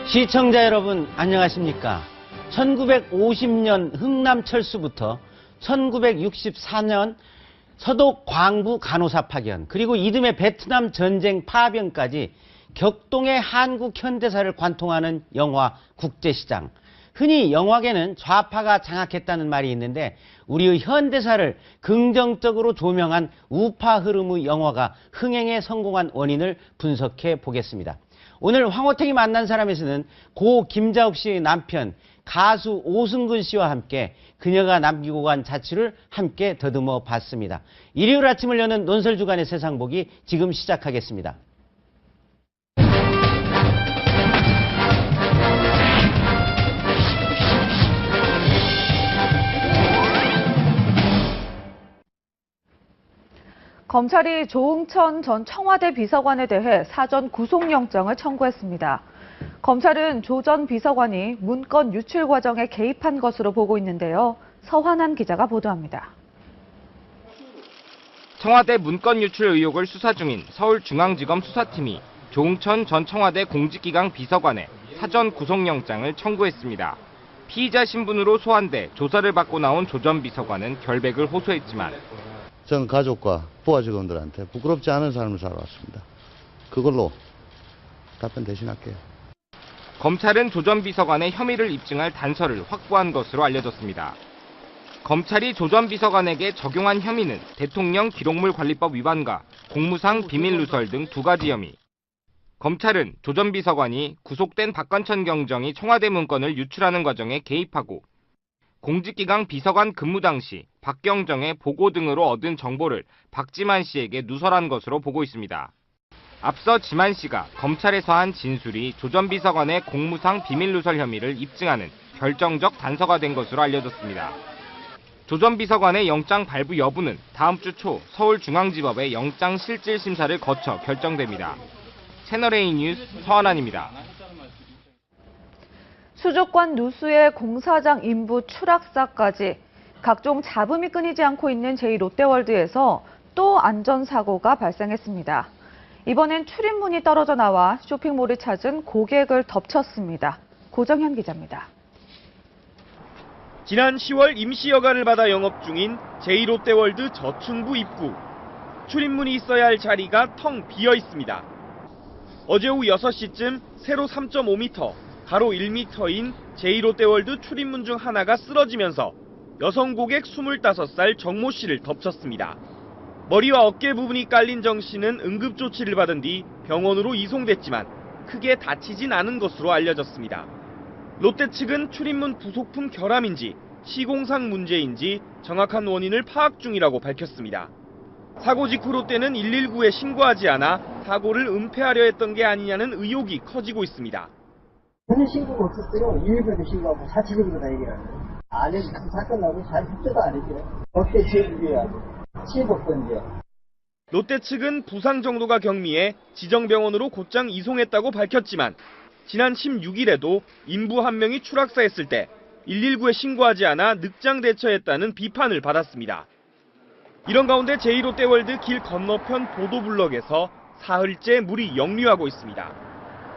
시청자 여러분 안녕하십니까? 1950년 흥남철수부터 1964년 서독 광부 간호사 파견, 그리고 이듬해 베트남 전쟁 파병까지 격동의 한국 현대사를 관통하는 영화 국제시장. 흔히 영화계는 좌파가 장악했다는 말이 있는데 우리의 현대사를 긍정적으로 조명한 우파 흐름의 영화가 흥행에 성공한 원인을 분석해 보겠습니다. 오늘 황호택이 만난 사람에서는 고 김자옥 씨의 남편 가수 오승근 씨와 함께 그녀가 남기고 간 자취를 함께 더듬어 봤습니다. 일요일 아침을 여는 논설주간의 세상보기 지금 시작하겠습니다. 검찰이 조응천 전 청와대 비서관에 대해 사전 구속영장을 청구했습니다. 검찰은 조 전 비서관이 문건 유출 과정에 개입한 것으로 보고 있는데요. 서환한 기자가 보도합니다. 청와대 문건 유출 의혹을 수사 중인 서울중앙지검 수사팀이 조응천 전 청와대 공직기강 비서관의 사전 구속영장을 청구했습니다. 피의자 신분으로 소환돼 조사를 받고 나온 조 전 비서관은 결백을 호소했지만 전 가족과 부하 직원들한테 부끄럽지 않은 삶을 살아왔습니다. 그걸로 답변 대신할게요. 검찰은 조 전 비서관의 혐의를 입증할 단서를 확보한 것으로 알려졌습니다. 검찰이 조 전 비서관에게 적용한 혐의는 대통령 기록물 관리법 위반과 공무상 비밀 누설 등 두 가지 혐의. 검찰은 조 전 비서관이 구속된 박관천 경정이 청와대 문건을 유출하는 과정에 개입하고 공직기강 비서관 근무 당시 박경정의 보고 등으로 얻은 정보를 박지만 씨에게 누설한 것으로 보고 있습니다. 앞서 지만 씨가 검찰에서 한 진술이 조 전 비서관의 공무상 비밀 누설 혐의를 입증하는 결정적 단서가 된 것으로 알려졌습니다. 조 전 비서관의 영장 발부 여부는 다음 주 초 서울중앙지법의 영장 실질 심사를 거쳐 결정됩니다. 채널A 뉴스 서한환입니다. 수족관 누수의 공사장 인부 추락사까지 각종 잡음이 끊이지 않고 있는 제2롯데월드에서 또 안전사고가 발생했습니다. 이번엔 출입문이 떨어져 나와 쇼핑몰을 찾은 고객을 덮쳤습니다. 고정현 기자입니다. 지난 10월 임시 허가를 받아 영업 중인 제2롯데월드 저춘부 입구. 출입문이 있어야 할 자리가 텅 비어 있습니다. 어제 오후 6시쯤 세로 3.5m, 가로 1m인 제2롯데월드 출입문 중 하나가 쓰러지면서 여성 고객 25살 정모 씨를 덮쳤습니다. 머리와 어깨 부분이 깔린 정 씨는 응급조치를 받은 뒤 병원으로 이송됐지만 크게 다치진 않은 것으로 알려졌습니다. 롯데 측은 출입문 부속품 결함인지 시공상 문제인지 정확한 원인을 파악 중이라고 밝혔습니다. 사고 직후 롯데는 119에 신고하지 않아 사고를 은폐하려 했던 게 아니냐는 의혹이 커지고 있습니다. 전혀 신고가 없었어요. 119에도 신고하고 사치적으로 다 얘기하는데. 안 해서 사건 나고 잘 협조도 안 했죠. 어떻게 제일이야. 15번이요. 롯데 측은 부상 정도가 경미해 지정병원으로 곧장 이송했다고 밝혔지만 지난 16일에도 인부 한 명이 추락사했을 때 119에 신고하지 않아 늑장 대처했다는 비판을 받았습니다. 이런 가운데 제2롯데월드 길 건너편 보도블럭에서 사흘째 물이 역류하고 있습니다.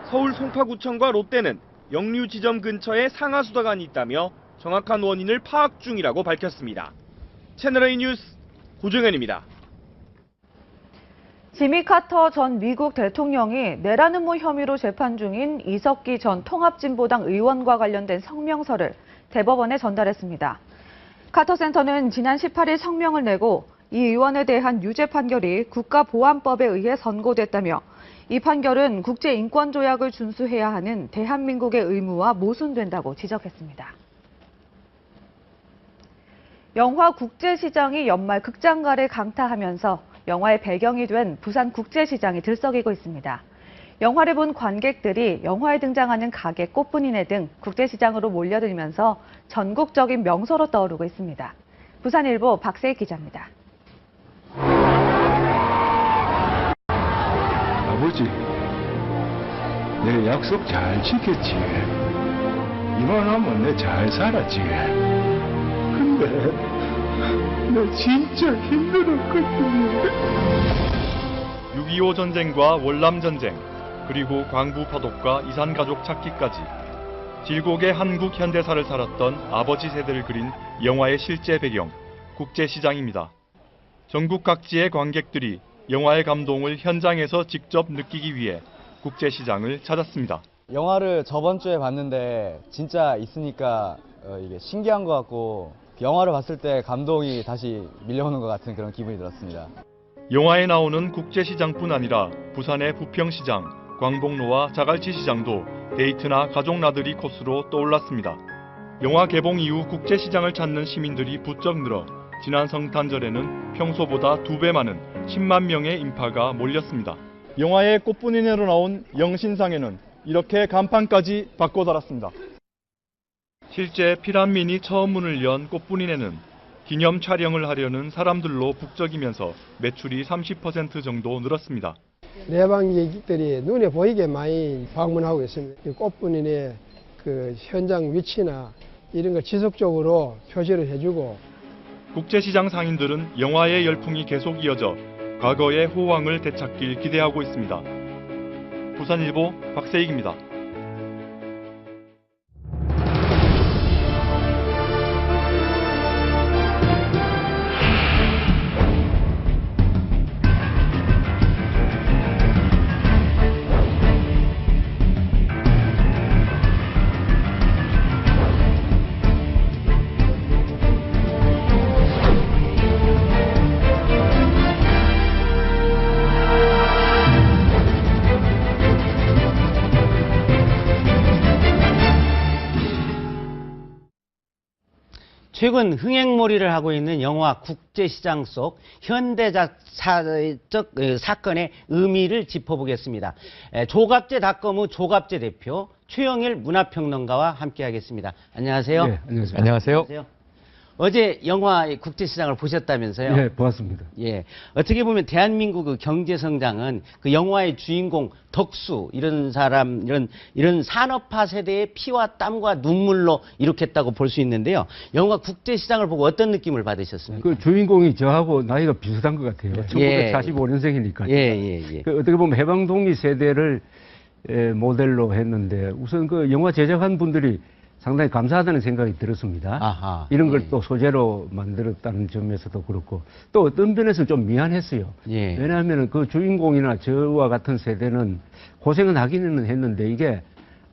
서울 송파구청과 롯데는 역류 지점 근처에 상하수도관이 있다며 정확한 원인을 파악 중이라고 밝혔습니다. 채널A 뉴스 고정현입니다. 지미 카터 전 미국 대통령이 내란 음모 혐의로 재판 중인 이석기 전 통합진보당 의원과 관련된 성명서를 대법원에 전달했습니다. 카터 센터는 지난 18일 성명을 내고 이 의원에 대한 유죄 판결이 국가보안법에 의해 선고됐다며 이 판결은 국제인권조약을 준수해야 하는 대한민국의 의무와 모순된다고 지적했습니다. 영화 국제시장이 연말 극장가를 강타하면서 영화의 배경이 된 부산국제시장이 들썩이고 있습니다. 영화를 본 관객들이 영화에 등장하는 가게, 꽃분이네 등 국제시장으로 몰려들면서 전국적인 명소로 떠오르고 있습니다. 부산일보 박세익 기자입니다. 아버지, 내 약속 잘 지켰지. 이만하면 내 잘 살았지. 근데 나 진짜 힘들었거든. 6.25 전쟁과 월남 전쟁, 그리고 광부 파독과 이산가족 찾기까지 질곡의 한국 현대사를 살았던 아버지 세대를 그린 영화의 실제 배경, 국제시장입니다. 전국 각지의 관객들이 영화의 감동을 현장에서 직접 느끼기 위해 국제시장을 찾았습니다. 영화를 저번 주에 봤는데 진짜 있으니까 이게 신기한 것 같고 영화를 봤을 때 감동이 다시 밀려오는 것 같은 그런 기분이 들었습니다. 영화에 나오는 국제시장뿐 아니라 부산의 부평시장, 광복로와 자갈치시장도 데이트나 가족 나들이 코스로 떠올랐습니다. 영화 개봉 이후 국제시장을 찾는 시민들이 부쩍 늘어 지난 성탄절에는 평소보다 2배 많은 10만 명의 인파가 몰렸습니다. 영화의 꽃분이네로 나온 영신상에는 이렇게 간판까지 바꿔 달았습니다. 실제 피란민이 처음 문을 연 꽃분이네는 기념 촬영을 하려는 사람들로 북적이면서 매출이 30% 정도 늘었습니다. 내방객들이 눈에 보이게 많이 방문하고 있습니다. 꽃분이네 그 현장 위치나 이런 걸 지속적으로 표시를 해주고 국제시장 상인들은 영화의 열풍이 계속 이어져 과거의 호황을 되찾길 기대하고 있습니다. 부산일보 박세익입니다. 최근 흥행몰이를 하고 있는 영화 국제시장 속 현대사적 사건의 의미를 짚어보겠습니다. 조갑제 닷컴의 조갑제 대표 최영일 문화평론가와 함께하겠습니다. 안녕하세요. 네, 안녕하세요. 안녕하세요. 어제 영화 국제시장을 보셨다면서요? 네, 보았습니다. 예, 어떻게 보면 대한민국 그 경제 성장은 그 영화의 주인공 덕수 이런 사람 이런 산업화 세대의 피와 땀과 눈물로 이룩했다고 볼 수 있는데요. 영화 국제시장을 보고 어떤 느낌을 받으셨습니까? 그 주인공이 저하고 나이가 비슷한 것 같아요. 1945년생이니까. 예. 그 어떻게 보면 해방동기 세대를 모델로 했는데 우선 그 영화 제작한 분들이 상당히 감사하다는 생각이 들었습니다. 아하, 이런 걸 또 소재로 만들었다는 점에서도 그렇고 또 어떤 면에서는 좀 미안했어요. 예. 왜냐하면 그 주인공이나 저와 같은 세대는 고생은 하기는 했는데 이게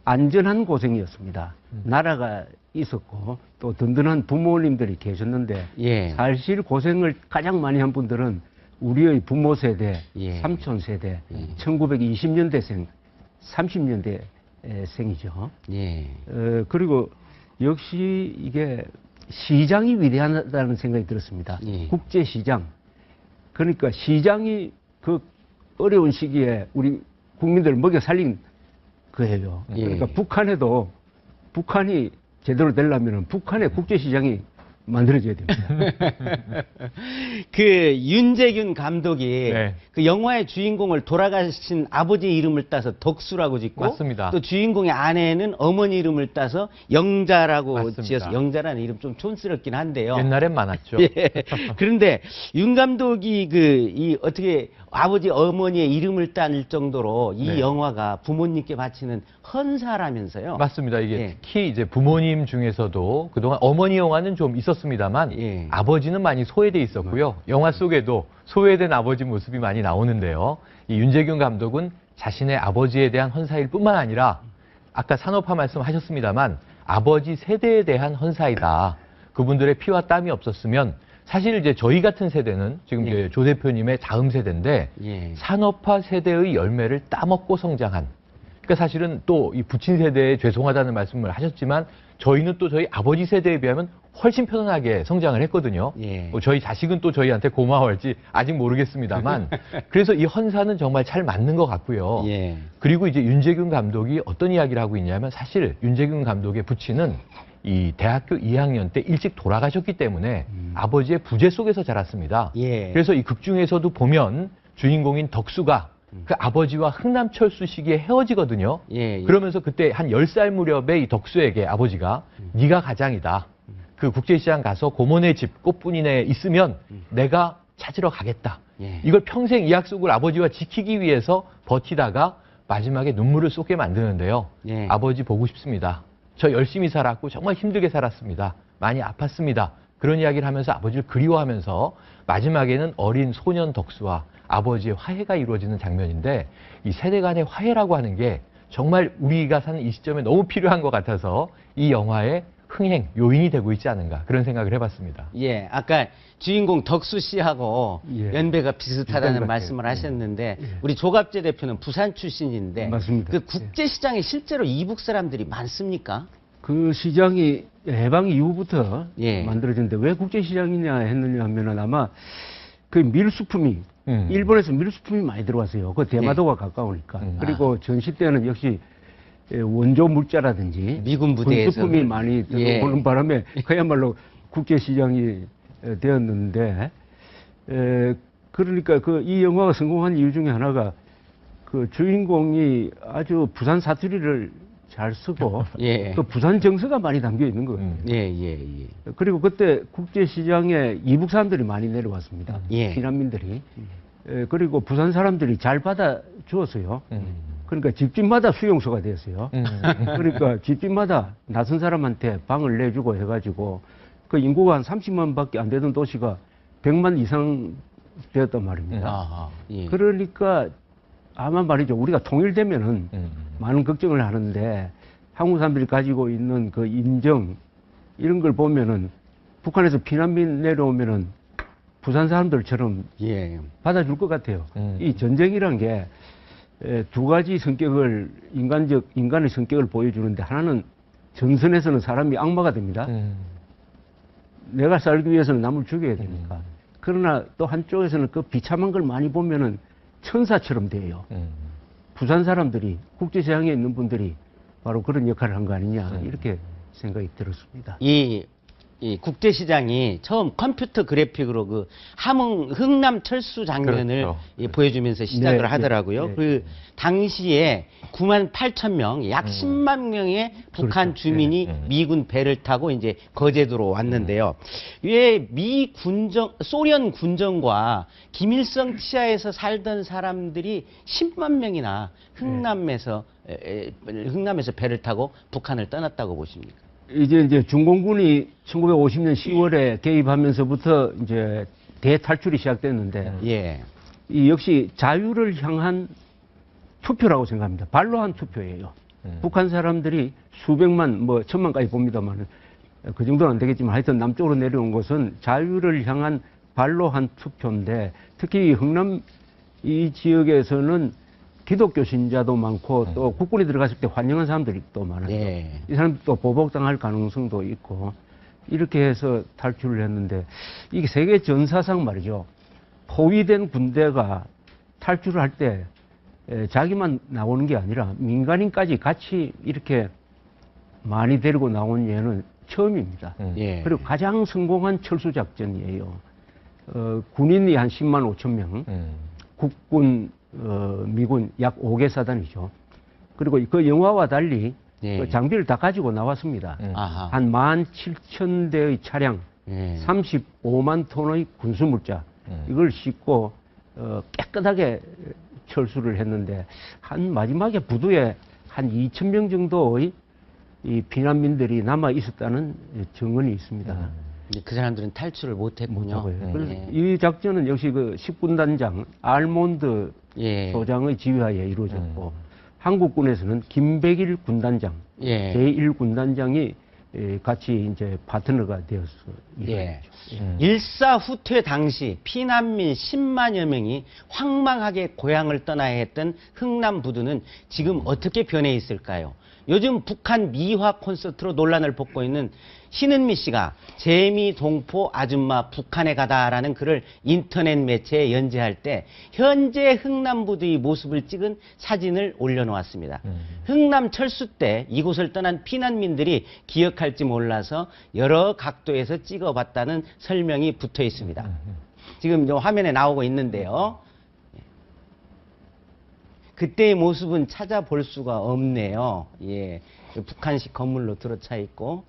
안전한 고생이었습니다. 나라가 있었고 또 든든한 부모님들이 계셨는데 예. 사실 고생을 가장 많이 한 분들은 우리의 부모 세대, 예. 삼촌 세대, 1920년대생, 30년대 생이죠. 예. 그리고 역시 이게 시장이 위대하다는 생각이 들었습니다. 예. 국제시장. 그러니까 시장이 그 어려운 시기에 우리 국민들을 먹여 살린 거예요. 예. 그러니까 북한에도 북한이 제대로 되려면 북한의 국제시장이 만들어져야 됩니다. 그 윤재균 감독이 네. 그 영화의 주인공을 돌아가신 아버지 이름을 따서 덕수라고 짓고 맞습니다. 또 주인공의 아내는 어머니 이름을 따서 영자라고 맞습니다. 지어서 영자라는 이름 좀 촌스럽긴 한데요. 옛날엔 많았죠. 예. 그런데 윤 감독이 이 어떻게 아버지 어머니의 이름을 따낼 정도로 이 네. 영화가 부모님께 바치는 헌사라면서요. 맞습니다. 이게 예. 특히 이제 부모님 중에서도 그동안 어머니 영화는 좀 있었습니다만 예. 아버지는 많이 소외돼 있었고요. 영화 속에도 소외된 아버지 모습이 많이 나오는데요. 이 윤재균 감독은 자신의 아버지에 대한 헌사일 뿐만 아니라 아까 산업화 말씀하셨습니다만 아버지 세대에 대한 헌사이다. 그분들의 피와 땀이 없었으면 사실 이제 저희 같은 세대는 지금 예. 이제 조 대표님의 다음 세대인데 예. 산업화 세대의 열매를 따먹고 성장한. 그러니까 사실은 또 이 부친 세대에 죄송하다는 말씀을 하셨지만 저희는 또 저희 아버지 세대에 비하면 훨씬 편안하게 성장을 했거든요. 예. 저희 자식은 또 저희한테 고마워할지 아직 모르겠습니다만 그래서 이 헌사는 정말 잘 맞는 것 같고요. 예. 그리고 이제 윤재균 감독이 어떤 이야기를 하고 있냐면 사실 윤재균 감독의 부친은 이 대학교 2학년 때 일찍 돌아가셨기 때문에 아버지의 부재 속에서 자랐습니다. 예. 그래서 이 극 중에서도 보면 주인공인 덕수가 그 아버지와 흥남철수 시기에 헤어지거든요. 예. 그러면서 그때 한 10살 무렵에 이 덕수에게 아버지가 네가 가장이다. 그 국제시장 가서 고모네 집 꽃분이네 있으면 내가 찾으러 가겠다. 예. 이걸 평생 이 약속을 아버지와 지키기 위해서 버티다가 마지막에 눈물을 쏟게 만드는데요. 예. 아버지 보고 싶습니다. 저 열심히 살았고 정말 힘들게 살았습니다. 많이 아팠습니다. 그런 이야기를 하면서 아버지를 그리워하면서 마지막에는 어린 소년 덕수와 아버지의 화해가 이루어지는 장면인데 이 세대 간의 화해라고 하는 게 정말 우리가 사는 이 시점에 너무 필요한 것 같아서 이 영화의 흥행 요인이 되고 있지 않은가 그런 생각을 해봤습니다. 예, 아까 주인공 덕수 씨하고 예. 연배가 비슷하다는 비슷한 말씀을 것 같아요. 하셨는데 예. 우리 조갑재 대표는 부산 출신인데 맞습니다. 그 국제시장에 실제로 이북 사람들이 많습니까? 그 시장이 해방 이후부터 예. 만들어졌는데 왜 국제시장이냐 했느냐 하면은 아마 그 밀수품이 일본에서 밀수품이 많이 들어왔어요. 그 대마도가 가까우니까. 그리고 전시 때는 역시 원조 물자라든지 미군 부대에서 군수품이 많이 들어오는 예. 바람에 그야말로 국제시장이 되었는데 그러니까 그 이 영화가 성공한 이유 중에 하나가 그 주인공이 아주 부산 사투리를 잘 쓰고 예. 또 부산 정서가 많이 담겨 있는 거예요. 예. 그리고 그때 국제시장에 이북 사람들이 많이 내려왔습니다. 예. 피난민들이. 그리고 부산 사람들이 잘 받아주었어요. 그러니까 집집마다 수용소가 되었어요. 그러니까 집집마다 낯선 사람한테 방을 내주고 해가지고 그 인구가 한 30만 밖에 안 되던 도시가 100만 이상 되었단 말입니다. 아하, 예. 그러니까 아마 말이죠. 우리가 통일되면은 많은 걱정을 하는데 한국 사람들이 가지고 있는 그 인정 이런 걸 보면은 북한에서 피난민 내려오면은 부산 사람들처럼 예. 받아줄 것 같아요. 이 전쟁이란 게 두 가지 성격을 인간의 성격을 보여주는데 하나는 전선에서는 사람이 악마가 됩니다. 내가 살기 위해서는 남을 죽여야 되니까. 그러나 또 한쪽에서는 그 비참한 걸 많이 보면은 천사처럼 돼요. 부산 사람들이 국제시장에 있는 분들이 바로 그런 역할을 한 거 아니냐 이렇게 생각이 들었습니다. 이 국제시장이 처음 컴퓨터 그래픽으로 그 함흥 흥남 철수 장면을 그렇죠. 보여주면서 시작을 네, 하더라고요. 네. 그 당시에 9만 8천 명, 약 10만 명의 북한 그렇죠. 주민이 미군 배를 타고 이제 거제도로 왔는데요. 왜 소련 군정과 김일성 치하에서 살던 사람들이 10만 명이나 흥남에서 배를 타고 북한을 떠났다고 보십니까? 이제 중공군이 1950년 10월에 개입하면서부터 이제 대탈출이 시작됐는데 예. 이 역시 자유를 향한 투표라고 생각합니다. 발로 한 투표예요. 북한 사람들이 수백만, 뭐 천만까지 봅니다만 그 정도는 안 되겠지만 하여튼 남쪽으로 내려온 것은 자유를 향한 발로 한 투표인데 특히 흥남 이 지역에서는 기독교 신자도 많고 또 국군이 들어갔을 때 환영한 사람들이 또 많아요. 네. 이 사람들 또 보복당할 가능성도 있고 이렇게 해서 탈출을 했는데 이게 세계 전사상 말이죠. 포위된 군대가 탈출을 할 때 자기만 나오는 게 아니라 민간인까지 같이 이렇게 많이 데리고 나온 예는 처음입니다. 예. 그리고 가장 성공한 철수 작전이에요. 군인이 한 10만 5천 명, 국군 미군 약 5개 사단이죠. 그리고 그 영화와 달리 예. 그 장비를 다 가지고 나왔습니다. 아하. 한 17,000대의 차량, 예. 35만 톤의 군수물자 이걸 싣고 깨끗하게 철수를 했는데 한 마지막에 부두에 한 2,000명 정도의 이 피난민들이 남아 있었다는 증언이 있습니다. 그 사람들은 탈출을 못했군요. 그래서 이 작전은 역시 그 10군단장 알몬드 예. 소장의 지휘하에 이루어졌고 한국군에서는 김백일 군단장, 예. 제1군단장이 같이 이제 파트너가 되어서 예. 일하죠. 일사후퇴 당시 피난민 10만여 명이 황망하게 고향을 떠나야 했던 흥남 부두는 지금 어떻게 변해 있을까요? 요즘 북한 미화 콘서트로 논란을 벗고 있는 신은미 씨가 재미 동포 아줌마 북한에 가다라는 글을 인터넷 매체에 연재할 때 현재 흥남 부두의 모습을 찍은 사진을 올려놓았습니다. 흥남 철수 때 이곳을 떠난 피난민들이 기억할지 몰라서 여러 각도에서 찍어봤다는 설명이 붙어 있습니다. 지금 화면에 나오고 있는데요. 그때의 모습은 찾아볼 수가 없네요. 예, 북한식 건물로 들어차 있고,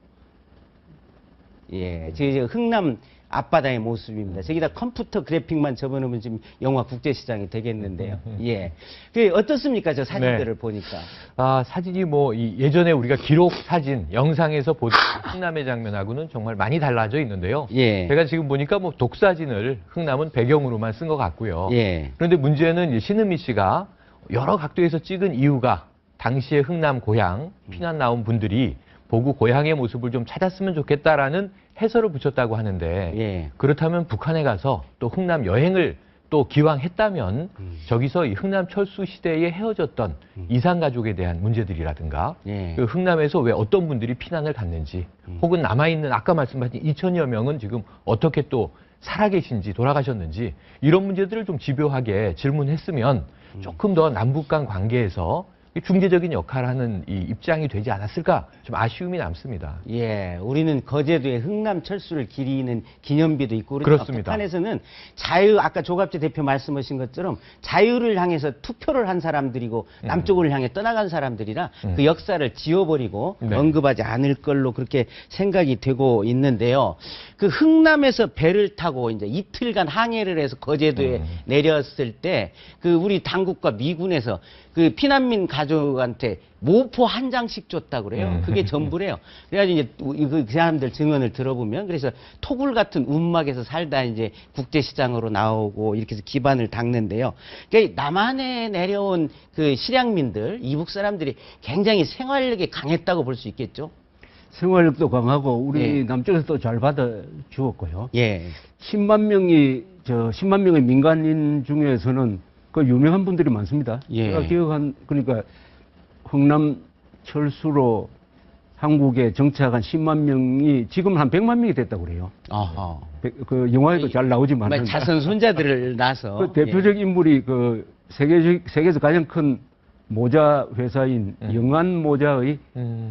예, 지금 흥남 앞바다의 모습입니다. 저기다 컴퓨터 그래픽만 접어놓으면 지금 영화 국제시장이 되겠는데요. 예. 그 어떻습니까? 저 사진들을 보니까. 아, 사진이 뭐 예전에 우리가 기록 사진, 영상에서 보던 흥남의 장면하고는 정말 많이 달라져 있는데요. 예. 제가 지금 보니까 뭐 독사진을 흥남은 배경으로만 쓴 것 같고요. 예. 그런데 문제는 이제 신은미 씨가 여러 각도에서 찍은 이유가 당시의 흥남 고향 피난 나온 분들이 보고 고향의 모습을 좀 찾았으면 좋겠다라는 해설을 붙였다고 하는데 예. 그렇다면 북한에 가서 또 흥남 여행을 또 기왕 했다면 저기서 이 흥남 철수 시대에 헤어졌던 이산 가족에 대한 문제들이라든가 예. 그 흥남에서 왜 어떤 분들이 피난을 갔는지 혹은 남아있는 아까 말씀하신 2천여 명은 지금 어떻게 또 살아계신지 돌아가셨는지 이런 문제들을 좀 집요하게 질문했으면 조금 더 남북 간 관계에서 중재적인 역할을 하는 이 입장이 되지 않았을까 좀 아쉬움이 남습니다. 예, 우리는 거제도에 흥남 철수를 기리는 기념비도 있고 그렇습니다. 북한에서는 자유 아까 조갑재 대표 말씀하신 것처럼 자유를 향해서 투표를 한 사람들이고 남쪽을 향해 떠나간 사람들이라 그 역사를 지워버리고 네. 언급하지 않을 걸로 그렇게 생각이 되고 있는데요. 그 흥남에서 배를 타고 이제 이틀간 항해를 해서 거제도에 내렸을 때 그 우리 당국과 미군에서 그 피난민 가족한테 모포 한 장씩 줬다 그래요. 그게 전부래요. 그래가지고 이제 그 사람들 증언을 들어보면 그래서 토굴 같은 움막에서 살다 이제 국제시장으로 나오고 이렇게 해서 기반을 닦는데요. 그러니까 남한에 내려온 그 실향민들, 이북 사람들이 굉장히 생활력이 강했다고 볼 수 있겠죠. 생활력도 강하고 우리 예. 남쪽에서도 잘 받아 주었고요. 예. 10만 명의 민간인 중에서는 그 유명한 분들이 많습니다. 예. 제가 기억한 그러니까 흥남 철수로 한국에 정착한 10만 명이 지금 한 100만 명이 됐다고 그래요. 어허. 그 영화에도 잘 나오지만 자손 손자들을 낳아서 그 대표적 인물이 그 세계에서 가장 큰 모자 회사인 영안 모자의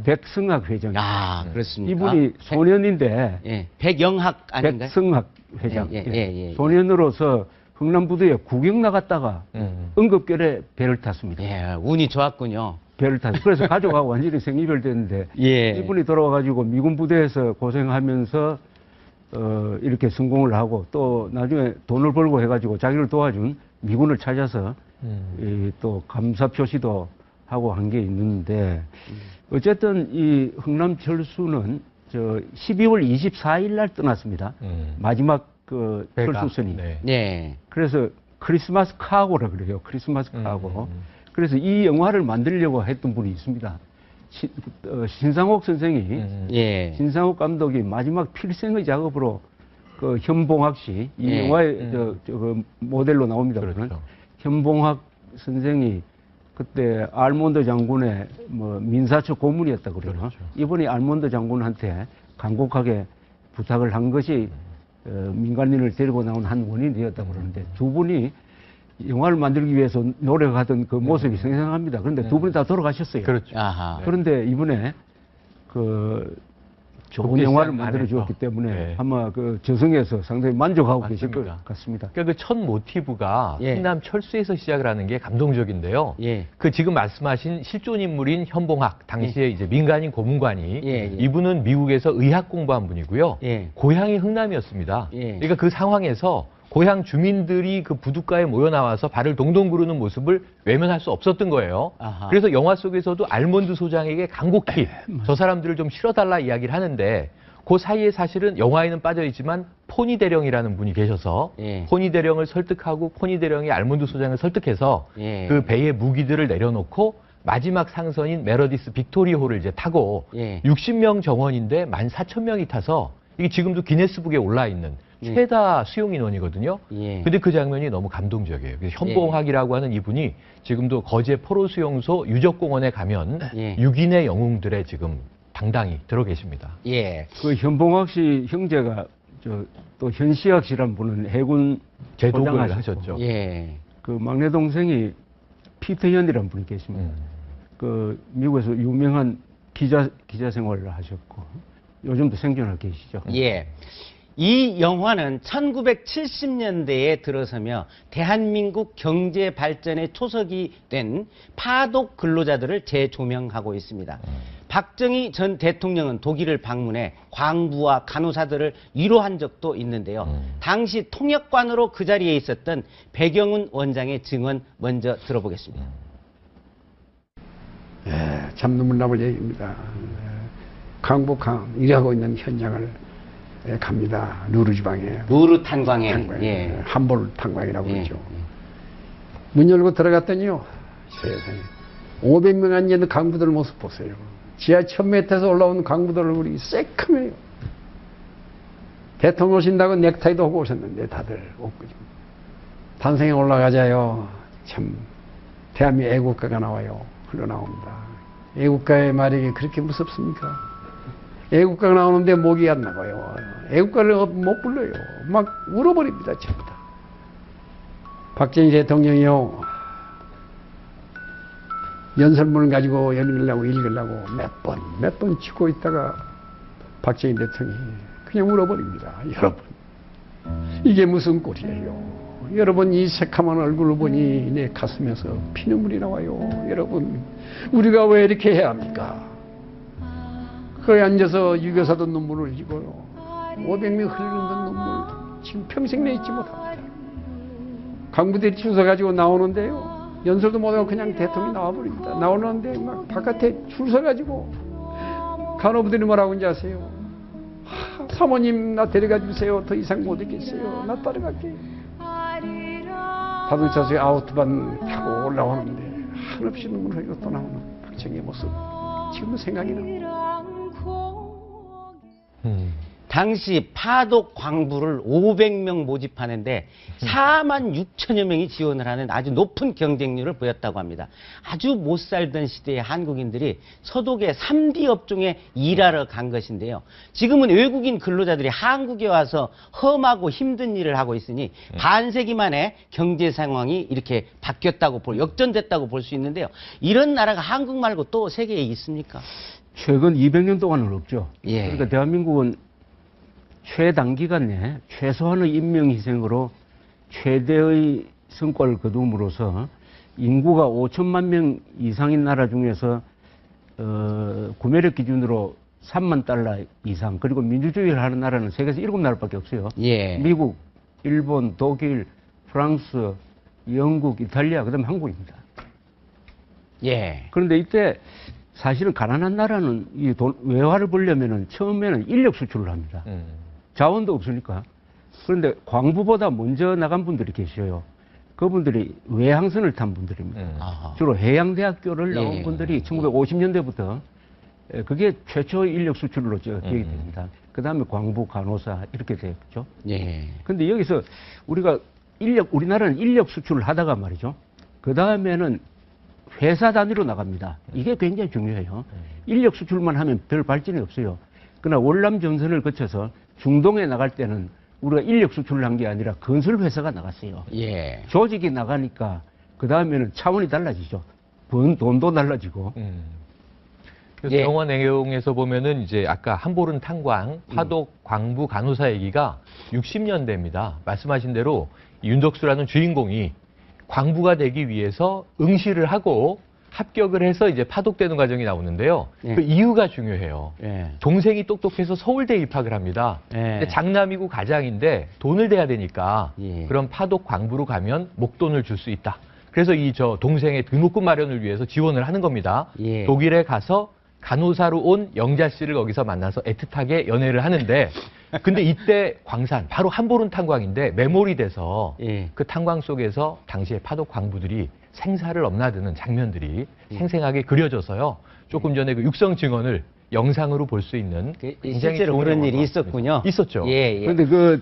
백승학 회장. 아, 그렇습니까? 이분이 소년인데 예. 백영학 아닌가요? 백승학 회장. 예. 소년으로서 흥남부두에 구경 나갔다가 응급결에 배를 탔습니다. 예, 운이 좋았군요. 배를 탔어요. 그래서 가족하고 완전히 생이별 됐는데 예. 이분이 돌아와가지고 미군 부대에서 고생하면서 이렇게 성공을 하고 또 나중에 돈을 벌고 해가지고 자기를 도와준 미군을 찾아서 또 감사 표시도 하고 한 게 있는데 어쨌든 이 흥남 철수는 12월 24일 날 떠났습니다. 마지막 그 철수선이. 네. 네. 그래서 크리스마스 카고라 그래요. 크리스마스 카고. 그래서 이 영화를 만들려고 했던 분이 있습니다. 신상옥 선생이 예. 신상옥 감독이 마지막 필생의 작업으로 그 현봉학 씨, 이 예. 영화의 그 모델로 나옵니다. 그렇죠. 현봉학 선생이 그때 알몬드 장군의 뭐 민사처 고문이었다 그래요. 그렇죠. 이번에 알몬드 장군한테 간곡하게 부탁을 한 것이 민간인을 데리고 나온 한 원인이 되었다고 그러는데 두 분이 영화를 만들기 위해서 노력하던 그 모습이 생생합니다. 그런데 두 분이 다 돌아가셨어요. 그렇죠. 아하. 그런데 이번에 그 좋은 영화를 만들어 주었기 때문에 네. 아마 그 저승에서 상당히 만족하고 계실 맞습니다. 것 같습니다. 그러니까 그 첫 모티브가 예. 흥남 철수에서 시작을 하는 게 감동적인데요. 예. 그 지금 말씀하신 실존 인물인 현봉학 당시에 이제 민간인 고문관이 예. 이분은 미국에서 의학 공부한 분이고요. 예. 고향이 흥남이었습니다. 예. 그러니까 그 상황에서 고향 주민들이 그 부둣가에 모여 나와서 발을 동동 구르는 모습을 외면할 수 없었던 거예요. 아하. 그래서 영화 속에서도 알몬드 소장에게 간곡히 저 사람들을 좀 실어달라 이야기를 하는데 그 사이에 사실은 영화에는 빠져있지만 포니 대령이라는 분이 계셔서 예. 포니 대령을 설득하고 포니 대령이 알몬드 소장을 설득해서 예. 그 배에 무기들을 내려놓고 마지막 상선인 메러디스 빅토리호를 이제 타고 예. 60명 정원인데 14,000명이 타서 이게 지금도 기네스북에 올라 있는 최다 수용 인원이거든요. 예. 근데 그 장면이 너무 감동적이에요. 그래서 현봉학이라고 하는 이분이 지금도 거제 포로 수용소 유적공원에 가면 예. 6인의 영웅들에 지금 당당히 들어 계십니다. 예. 그 현봉학 씨 형제가 또 현시학 씨란 분은 해군 제독을 소장하셨고, 하셨죠. 예. 그 막내 동생이 피터현이라는 분이 계십니다. 그 미국에서 유명한 기자 생활을 하셨고 요즘도 생존하고 계시죠. 예. 이 영화는 1970년대에 들어서며 대한민국 경제 발전의 초석이 된 파독 근로자들을 재조명하고 있습니다. 박정희 전 대통령은 독일을 방문해 광부와 간호사들을 위로한 적도 있는데요. 당시 통역관으로 그 자리에 있었던 백영훈 원장의 증언 먼저 들어보겠습니다. 참 눈물 나올 얘기입니다. 강북항 일하고 있는 현장을 갑니다. 루르 지방에. 루르 탄광에. 예. 함볼 탄광이라고 그러죠. 문 열고 들어갔더니요. 세상에. 500명 앉아있는 강부들 모습 보세요. 지하 1000m에서 올라온 강부들 얼굴이 새카매요. 대통령 오신다고 넥타이도 하고 오셨는데 다들 옷걸이. 탄생에 올라가자요. 참 대한민국 애국가가 나와요. 흘러나옵니다. 애국가의 말이 그렇게 무섭습니까? 애국가가 나오는데 목이 안 나가요. 애국가를 못 불러요. 막 울어버립니다. 전부 다. 박정희 대통령이요. 연설문을 가지고 읽으려고 몇 번 찍고 있다가 박정희 대통령이 그냥 울어버립니다. 여러분, 이게 무슨 꼴이에요? 여러분, 이 새카만 얼굴을 보니 내 가슴에서 피눈물이 나와요. 여러분, 우리가 왜 이렇게 해야 합니까? 거기 앉아서 유교사도 눈물을 흘리고요. 500명 흘리는 눈물 지금 평생 내있지 못합니다. 강부들이 줄 서가지고 나오는데요. 연설도 못하고 그냥 대통령이 나와버립니다. 나오는데 막 바깥에 줄 서가지고 간호부들이 뭐라고 하는지 아세요? 사모님 나 데려가 주세요. 더 이상 못 있겠어요. 나 따라갈게. 자동차석에 아우토반 타고 올라오는데 한없이 눈물 흘리고 또 나오는 박정희의 모습 지금은 생각이 납니다. 당시 파독 광부를 500명 모집하는데 4만 6천여 명이 지원을 하는 아주 높은 경쟁률을 보였다고 합니다. 아주 못 살던 시대의 한국인들이 서독의 3D 업종에 일하러 간 것인데요. 지금은 외국인 근로자들이 한국에 와서 험하고 힘든 일을 하고 있으니 반세기 만에 경제 상황이 이렇게 바뀌었다고 역전됐다고 볼 수 있는데요. 이런 나라가 한국 말고 또 세계에 있습니까? 최근 200년 동안은 없죠. 예. 그러니까 대한민국은 최단기간 내에 최소한의 인명희생으로 최대의 성과를 거둠으로써 인구가 5천만 명 이상인 나라 중에서 구매력 기준으로 3만 달러 이상, 그리고 민주주의를 하는 나라는 세계에서 7나라밖에 없어요. 예. 미국, 일본, 독일, 프랑스, 영국, 이탈리아, 그다음에 한국입니다. 예. 그런데 이때 사실은 가난한 나라는 이 외화를 벌려면은 처음에는 인력 수출을 합니다. 자원도 없으니까. 그런데 광부보다 먼저 나간 분들이 계셔요. 그분들이 외항선을 탄 분들입니다. 주로 해양대학교를 나온 분들이 1950년대부터 그게 최초의 인력 수출로 기억이 됩니다. 그 다음에 광부, 간호사 이렇게 됐죠. 예. 근데 여기서 우리나라는 인력 수출을 하다가 말이죠. 그 다음에는 회사 단위로 나갑니다. 이게 굉장히 중요해요. 인력 수출만 하면 별 발전이 없어요. 그러나 월남 전선을 거쳐서 중동에 나갈 때는 우리가 인력 수출을 한 게 아니라 건설 회사가 나갔어요. 예. 조직이 나가니까 그 다음에는 차원이 달라지죠. 번 돈도 달라지고. 그래서 예. 영화 내용에서 보면은 이제 아까 함보른 탄광, 파독, 광부, 간호사 얘기가 60년대입니다. 말씀하신 대로 윤덕수라는 주인공이 광부가 되기 위해서 응시를 하고 합격을 해서 이제 파독되는 과정이 나오는데요. 예. 그 이유가 중요해요. 예. 동생이 똑똑해서 서울대 입학을 합니다. 예. 근데 장남이고 가장인데 돈을 대야 되니까 예. 그럼 파독 광부로 가면 목돈을 줄 수 있다. 그래서 이 동생의 등록금 마련을 위해서 지원을 하는 겁니다. 예. 독일에 가서 간호사로 온 영자 씨를 거기서 만나서 애틋하게 연애를 하는데 근데 이때 광산, 바로 함보른 탄광인데 매몰이 돼서 예. 그 탄광 속에서 당시에 파독 광부들이 생사를 엄나드는 장면들이 생생하게 그려져서요. 조금 전에 그 육성 증언을 영상으로 볼 수 있는 굉장히 실제로 좋은 그런 영화인 일이 것 같습니다. 있었군요. 있었죠. 예, 예. 그런데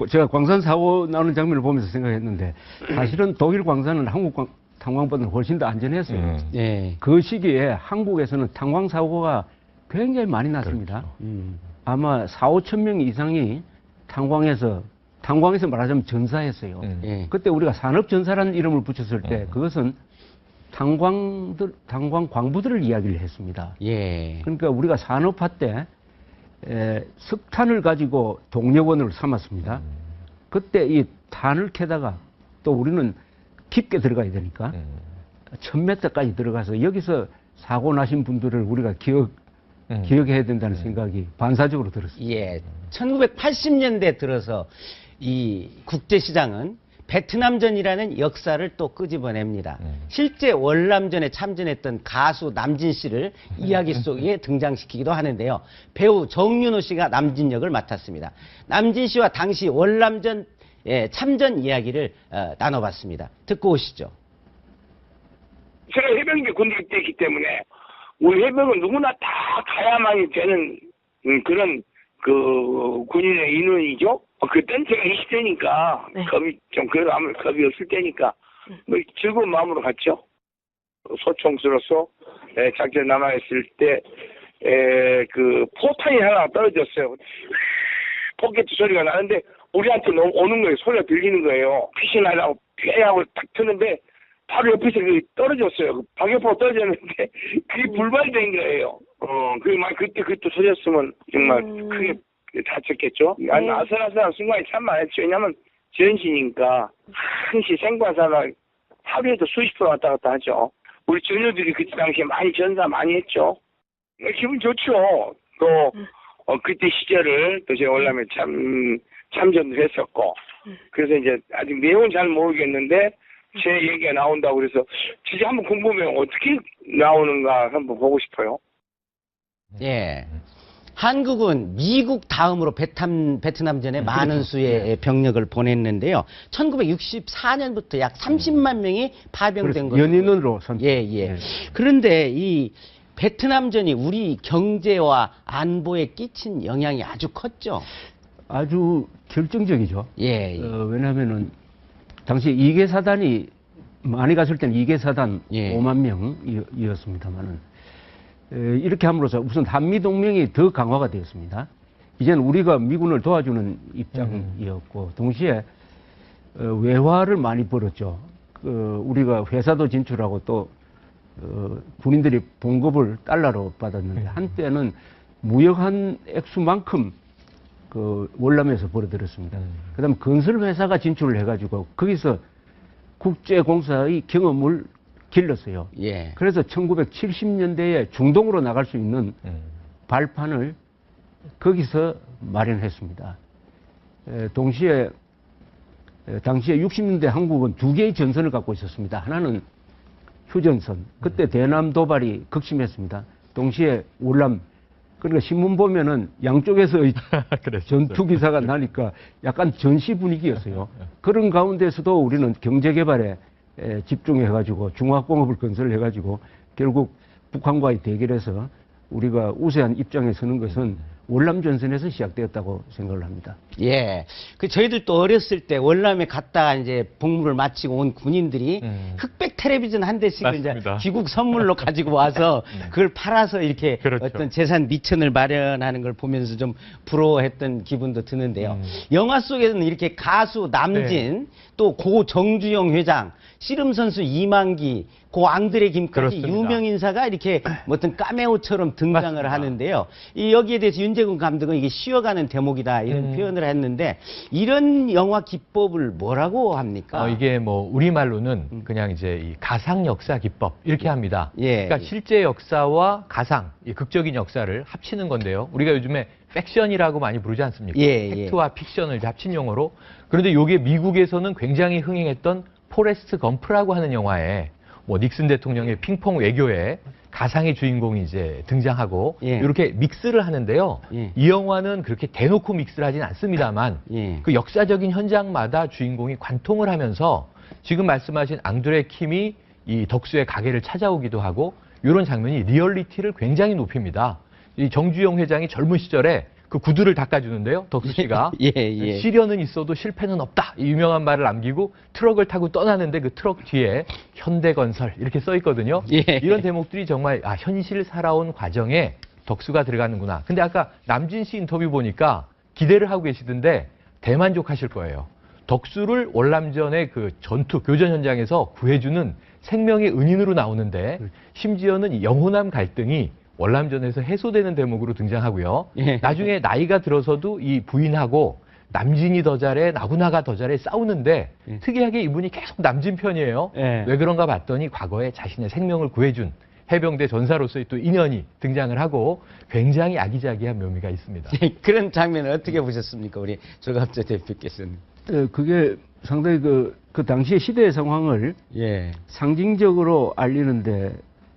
제가 광산 사고 나오는 장면을 보면서 생각했는데 사실은 독일 광산은 한국 탄광보다는 훨씬 더 안전했어요. 예. 그 시기에 한국에서는 탄광 사고가 굉장히 많이 났습니다. 아마 4, 5천 명 이상이 탄광에서 말하자면 전사했어요. 예. 그때 우리가 산업전사라는 이름을 붙였을 때 그것은 탄광 광부들을 이야기를 했습니다. 예. 그러니까 우리가 산업화 때 석탄을 가지고 동력원을 삼았습니다. 그때 이 탄을 캐다가 또 우리는 깊게 들어가야 되니까 1000m까지 들어가서 여기서 사고 나신 분들을 우리가 기억해야 된다는 생각이 반사적으로 들었습니다. 예. 1980년대 들어서 이 국제시장은 베트남전이라는 역사를 또 끄집어냅니다. 실제 월남전에 참전했던 가수 남진 씨를 이야기 속에 등장시키기도 하는데요. 배우 정윤호 씨가 남진 역을 맡았습니다. 남진 씨와 당시 월남전 참전 이야기를 나눠봤습니다. 듣고 오시죠. 제가 해병대 군대 때이기 때문에 우리 해병은 누구나 다 가야만이 되는 그런 그 군인의 인원이죠. 그땐 제가 20대니까 겁이 좀 그래도 아무 겁이 없을 때니까 뭐 즐거운 마음으로 갔죠. 소총수로서 작전 남아있을 때 그 포탄이 하나 떨어졌어요. 포켓 소리가 나는데 우리한테 오는 거예요. 소리가 들리는 거예요. 피신 하려고 피하고 딱 트는데 바로 옆에서 떨어졌어요. 방역포가 떨어졌는데 그게 불발된 거예요. 그때 터졌으면 정말 크게 다쳤겠죠. 아슬아슬한 순간이 참 많았죠. 왜냐면 전시니까 항시 생과사가 하루에도 수십 분 왔다 갔다 하죠. 우리 전우들이 그때 당시에 많이 전사 많이 했죠. 기분 좋죠. 또 그때 시절을 또 제가 월남에 참전도 했었고 그래서 이제 아직 내용은 잘 모르겠는데 제 얘기가 나온다고 그래서 진짜 한번 궁금해요. 어떻게 나오는가 한번 보고 싶어요. 예. 한국은 미국 다음으로 베트남전에 많은 수의 병력을 보냈는데요. 1964년부터 약 30만 명이 파병된 것으로. 연인으로 예. 그런데 이 베트남전이 우리 경제와 안보에 끼친 영향이 아주 컸죠. 아주 결정적이죠. 예. 왜냐하면은 당시 2개 사단이 많이 갔을 때는 2개 사단 5만 명이었습니다만은 이렇게 함으로써 우선 한미 동맹이 더 강화가 되었습니다. 이제는 우리가 미군을 도와주는 입장이었고 동시에 외화를 많이 벌었죠. 우리가 회사도 진출하고 또 군인들이 봉급을 달러로 받았는데 한때는 무역한 액수만큼 월남에서 벌어들였습니다. 그다음 건설 회사가 진출을 해가지고 거기서 국제공사의 경험을 길렀어요. 예. 그래서 1970년대에 중동으로 나갈 수 있는 발판을 거기서 마련했습니다. 동시에 당시에 60년대 한국은 두 개의 전선을 갖고 있었습니다. 하나는 휴전선. 그때 대남 도발이 극심했습니다. 동시에 월남. 그러니까 신문 보면은 양쪽에서의 전투 기사가 나니까 약간 전시 분위기였어요. 그런 가운데서도 우리는 경제 개발에 집중해가지고 중화공업을 건설해가지고 결국 북한과의 대결에서 우리가 우세한 입장에 서는 것은 월남 전선에서 시작되었다고 생각을 합니다. 예. 저희들도 어렸을 때 월남에 갔다가 이제 복무를 마치고 온 군인들이 흑백 텔레비전 한 대씩 이제 귀국 선물로 가지고 와서 그걸 팔아서 이렇게 어떤 재산 미천을 마련하는 걸 보면서 좀 부러워했던 기분도 드는데요. 영화 속에서는 이렇게 가수 남진 또 고 정주영 회장, 씨름 선수 이만기, 고 앙드레 김까지 유명 인사가 이렇게 어떤 카메오처럼 등장을 하는데요. 여기에 대해서 윤재군 감독은 이게 쉬어가는 대목이다 이런 표현을 했는데 이런 영화 기법을 뭐라고 합니까? 이게 뭐 우리말로는 그냥 이제 이 가상 역사 기법 이렇게 합니다. 그러니까 실제 역사와 가상, 이 극적인 역사를 합치는 건데요. 우리가 요즘에 팩션이라고 많이 부르지 않습니까? 팩트와 픽션을 합친 용어로. 그런데 이게 미국에서는 굉장히 흥행했던 포레스트 검프라고 하는 영화에 뭐 닉슨 대통령의 핑퐁 외교에 가상의 주인공이 이제 등장하고 이렇게 믹스를 하는데요. 이 영화는 그렇게 대놓고 믹스를 하진 않습니다만 그 역사적인 현장마다 주인공이 관통을 하면서 지금 말씀하신 앙드레 킴이 이 덕수의 가게를 찾아오기도 하고 이런 장면이 리얼리티를 굉장히 높입니다. 이 정주영 회장이 젊은 시절에 그 구두를 닦아주는데요. 덕수 씨가. 시련은 있어도 실패는 없다. 이 유명한 말을 남기고 트럭을 타고 떠나는데 그 트럭 뒤에 현대건설 이렇게 써 있거든요. 이런 대목들이 정말 현실 살아온 과정에 덕수가 들어가는구나. 근데 아까 남진 씨 인터뷰 보니까 기대를 하고 계시던데 대만족하실 거예요. 덕수를 월남전의 그 전투, 교전 현장에서 구해주는 생명의 은인으로 나오는데 심지어는 이 영호남 갈등이 월남전에서 해소되는 대목으로 등장하고요. 나중에 나이가 들어서도 이 부인하고 남진이 더 잘해, 나훈아가 더 잘해 싸우는데 특이하게 이분이 계속 남진 편이에요. 왜 그런가 봤더니 과거에 자신의 생명을 구해준 해병대 전사로서의 또 인연이 등장을 하고 굉장히 아기자기한 묘미가 있습니다. 그런 장면을 어떻게 보셨습니까? 우리 조갑재 대표께서는. 그게 상당히 그 당시의 시대의 상황을 예. 상징적으로 알리는데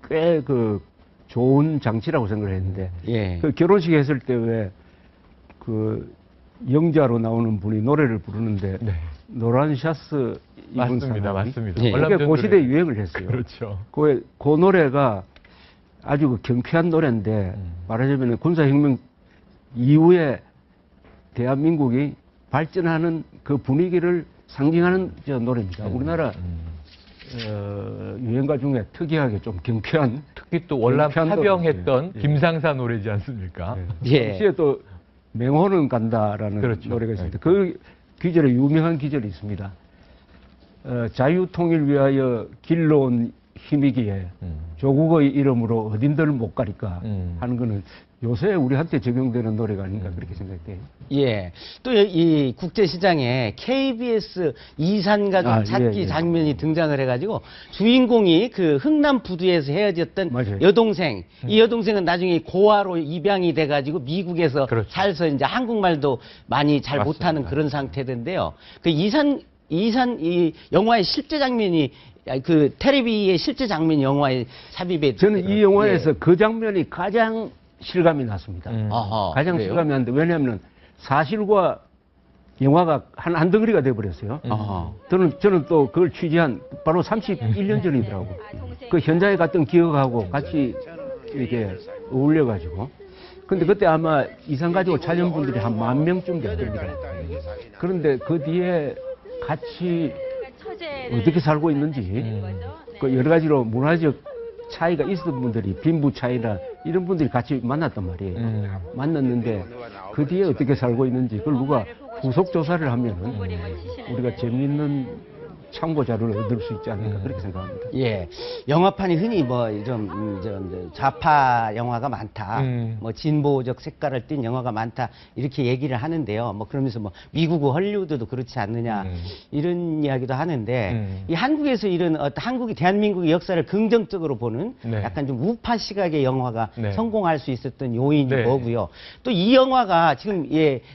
꽤 그 좋은 장치라고 생각을 했는데 예. 그 결혼식 했을 때 왜 그 영자로 나오는 분이 노래를 부르는데 네. 노란 샤스 입은 맞습니다. 사람이 맞습니다. 예. 그게 그 시대에 유행을 했어요. 그렇죠. 그 노래가 아주 그 경쾌한 노래인데 말하자면 군사혁명 이후에 대한민국이 발전하는 그 분위기를 상징하는 저 노래입니다. 우리나라 유행가 중에 특이하게 좀 경쾌한, 특히 또 월남 경쾌한 파병했던 예. 김상사 노래지 않습니까? 예. 당시에 또 맹호는 간다라는 그렇죠. 노래가 있습니다. 그 기절에 유명한 기절이 있습니다. 자유통일 위하여 길러온 힘이기에 조국의 이름으로 어딘들 못 가리까 하는 거는 요새 우리한테 적용되는 노래가 아닌가 그렇게 생각돼요. 예. 또 이 국제시장에 KBS 이산가족 찾기 장면이 등장을 해가지고 주인공이 그 흥남 부두에서 헤어졌던 맞아요. 여동생. 이 여동생은 나중에 고아로 입양이 돼가지고 미국에서 그렇죠. 살서 이제 한국말도 많이 잘 맞습니다. 못하는 그런 상태인데요. 그 이 영화의 실제 장면이 그 테레비의 실제 장면 영화에 삽입에 저는 이 영화에서 그 장면이 가장 실감이 났습니다. 아하, 가장 그래요? 실감이 났는데 왜냐하면 사실과 영화가 한 덩어리가 돼버렸어요. 저는 또 그걸 취재한 바로 31년 전이더라고. 그 현장에 갔던 기억하고 같이 이렇게 어울려가지고. 근데 그때 아마 이산가족 촬영분들이 한 10,000명쯤 됐습니다. 그런데 그 뒤에 같이 어떻게 살고 있는지 그 여러 가지로 문화적 차이가 있었던 분들이 빈부 차이나 이런 분들이 같이 만났단 말이에요. 만났는데 그 뒤에 어떻게 살고 있는지 그걸 누가 후속 조사를 하면은 우리가 재미있는 참고 자료를 얻을 수 있지 않을까 그렇게 생각합니다. 예, 영화판이 흔히 뭐 좀 좌파 영화가 많다, 뭐 진보적 색깔을 띤 영화가 많다 이렇게 얘기를 하는데요. 뭐 그러면서 뭐 미국 헐리우드도 그렇지 않느냐 이런 이야기도 하는데 이 한국에서 이런 한국이 대한민국의 역사를 긍정적으로 보는 네. 약간 좀 우파 시각의 영화가 네. 성공할 수 있었던 요인이 네. 뭐고요. 또 이 영화가 지금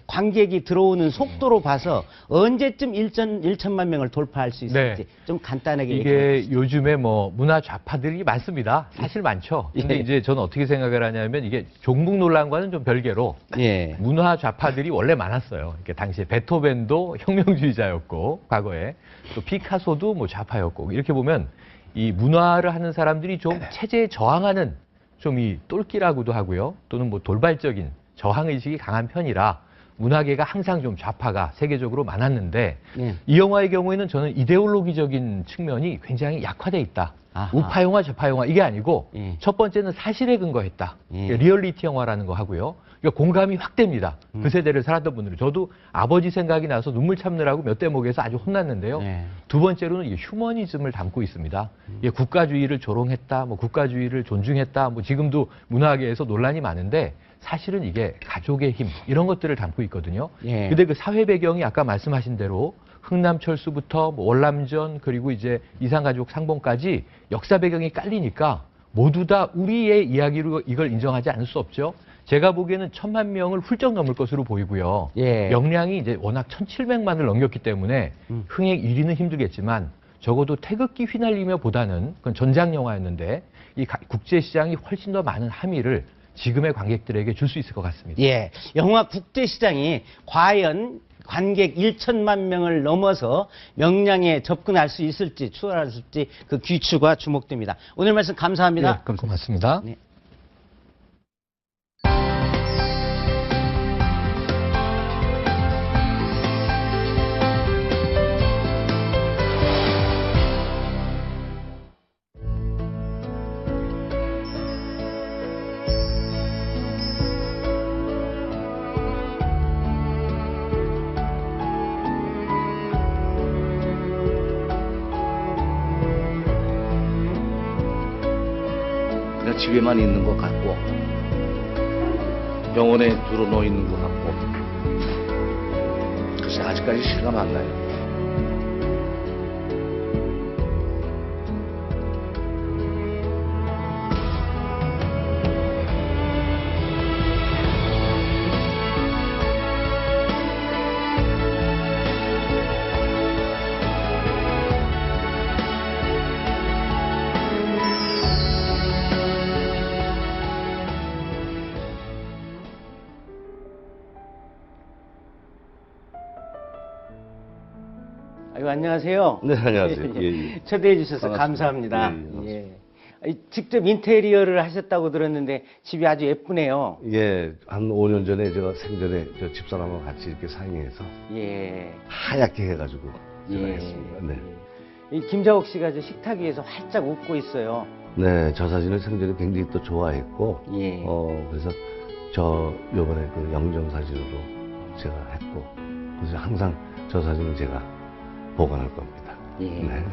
관객이 들어오는 속도로 봐서 언제쯤 1천만 명을 돌파할 수 있을지 좀 간단하게 얘기해 이게 요즘에 뭐 문화 좌파들이 많습니다. 사실 많죠. 근데 예. 이제 저는 어떻게 생각을 하냐면 이게 종북 논란과는 좀 별개로 예. 문화 좌파들이 원래 많았어요. 이렇게 당시에 베토벤도 혁명주의자였고 과거에 또 피카소도 뭐 좌파였고 이렇게 보면 이 문화를 하는 사람들이 좀 체제에 저항하는 좀 이 똘끼라고도 하고요. 또는 뭐 돌발적인 저항 의식이 강한 편이라 문화계가 항상 좀 좌파가 세계적으로 많았는데 예. 이 영화의 경우에는 저는 이데올로기적인 측면이 굉장히 약화돼 있다. 아하. 우파 영화, 좌파 영화 이게 아니고 예. 첫 번째는 사실에 근거했다. 예. 리얼리티 영화라는 거 하고요. 그러니까 공감이 확 됩니다. 그 세대를 살았던 분들은. 저도 아버지 생각이 나서 눈물 참느라고 몇 대목에서 아주 혼났는데요. 예. 두 번째로는 이 휴머니즘을 담고 있습니다. 이게 국가주의를 조롱했다, 뭐 국가주의를 존중했다, 뭐 지금도 문화계에서 논란이 많은데 사실은 이게 가족의 힘 이런 것들을 담고 있거든요. 예. 근데 그 사회 배경이 아까 말씀하신 대로 흥남철수부터 뭐 월남전 그리고 이제 이산가족 상봉까지 역사 배경이 깔리니까 모두 다 우리의 이야기로 이걸 인정하지 않을 수 없죠. 제가 보기에는 1,000만 명을 훌쩍 넘을 것으로 보이고요. 예. 영량이 이제 워낙 1,700만을 넘겼기 때문에 흥행 1위는 힘들겠지만 적어도 태극기 휘날리며 보다는 그건 전장 영화였는데 이 국제시장이 훨씬 더 많은 함의를 지금의 관객들에게 줄 수 있을 것 같습니다. 예, 영화 국제시장이 과연 관객 1천만 명을 넘어서 명량에 접근할 수 있을지 추월할 수 있을지 그 귀추가 주목됩니다. 오늘 말씀 감사합니다. 네, 고맙습니다. 네. 그냥 집에만 있는 것 같고 병원에 들어놓여 있는 것 같고 글쎄 아직까지 실감 안 나요. 아이고, 안녕하세요. 네, 안녕하세요. 예, 예. 초대해 주셔서 반갑습니다. 감사합니다. 예, 예. 직접 인테리어를 하셨다고 들었는데 집이 아주 예쁘네요. 예, 한 5년 전에 제가 생전에 저 집사람하고 같이 이렇게 상의해서 예. 하얗게 해가지고 제가 예. 했습니다. 네. 이 김자옥 씨가 저 식탁 위에서 활짝 웃고 있어요. 네, 저 사진을 생전에 굉장히 또 좋아했고, 예. 그래서 저 요번에 그 영정 사진으로 제가 했고, 그래서 항상 저 사진을 제가 보관할 겁니다. 예. 네.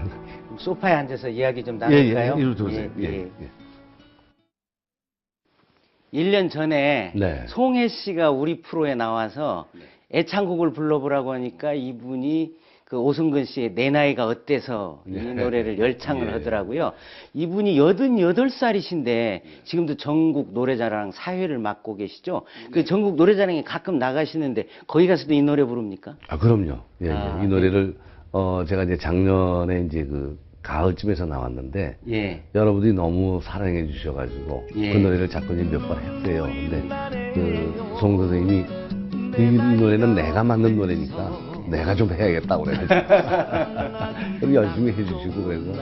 소파에 앉아서 이야기 좀 나눌까요? 예, 이리 오세요. 예. 1년 전에 네. 송혜 씨가 우리 프로에 나와서 애창곡을 불러보라고 하니까 이분이 그 오승근 씨의 내 나이가 어때서 이 노래를 열창을 하더라고요. 이분이 88살이신데 지금도 전국 노래자랑 사회를 맡고 계시죠. 그 전국 노래자랑에 가끔 나가시는데 거기 가서도 이 노래 부릅니까? 아, 그럼요. 예, 이 노래를 제가 이제 작년에 이제 그 가을쯤에서 나왔는데 여러분들이 너무 사랑해 주셔가지고 그 노래를 자꾸 몇 번 했어요. 근데 그 송 선생님이 이 노래는 내가 만든 노래니까 내가 좀 해야겠다고 그래가지고 열심히 해주시고 그래서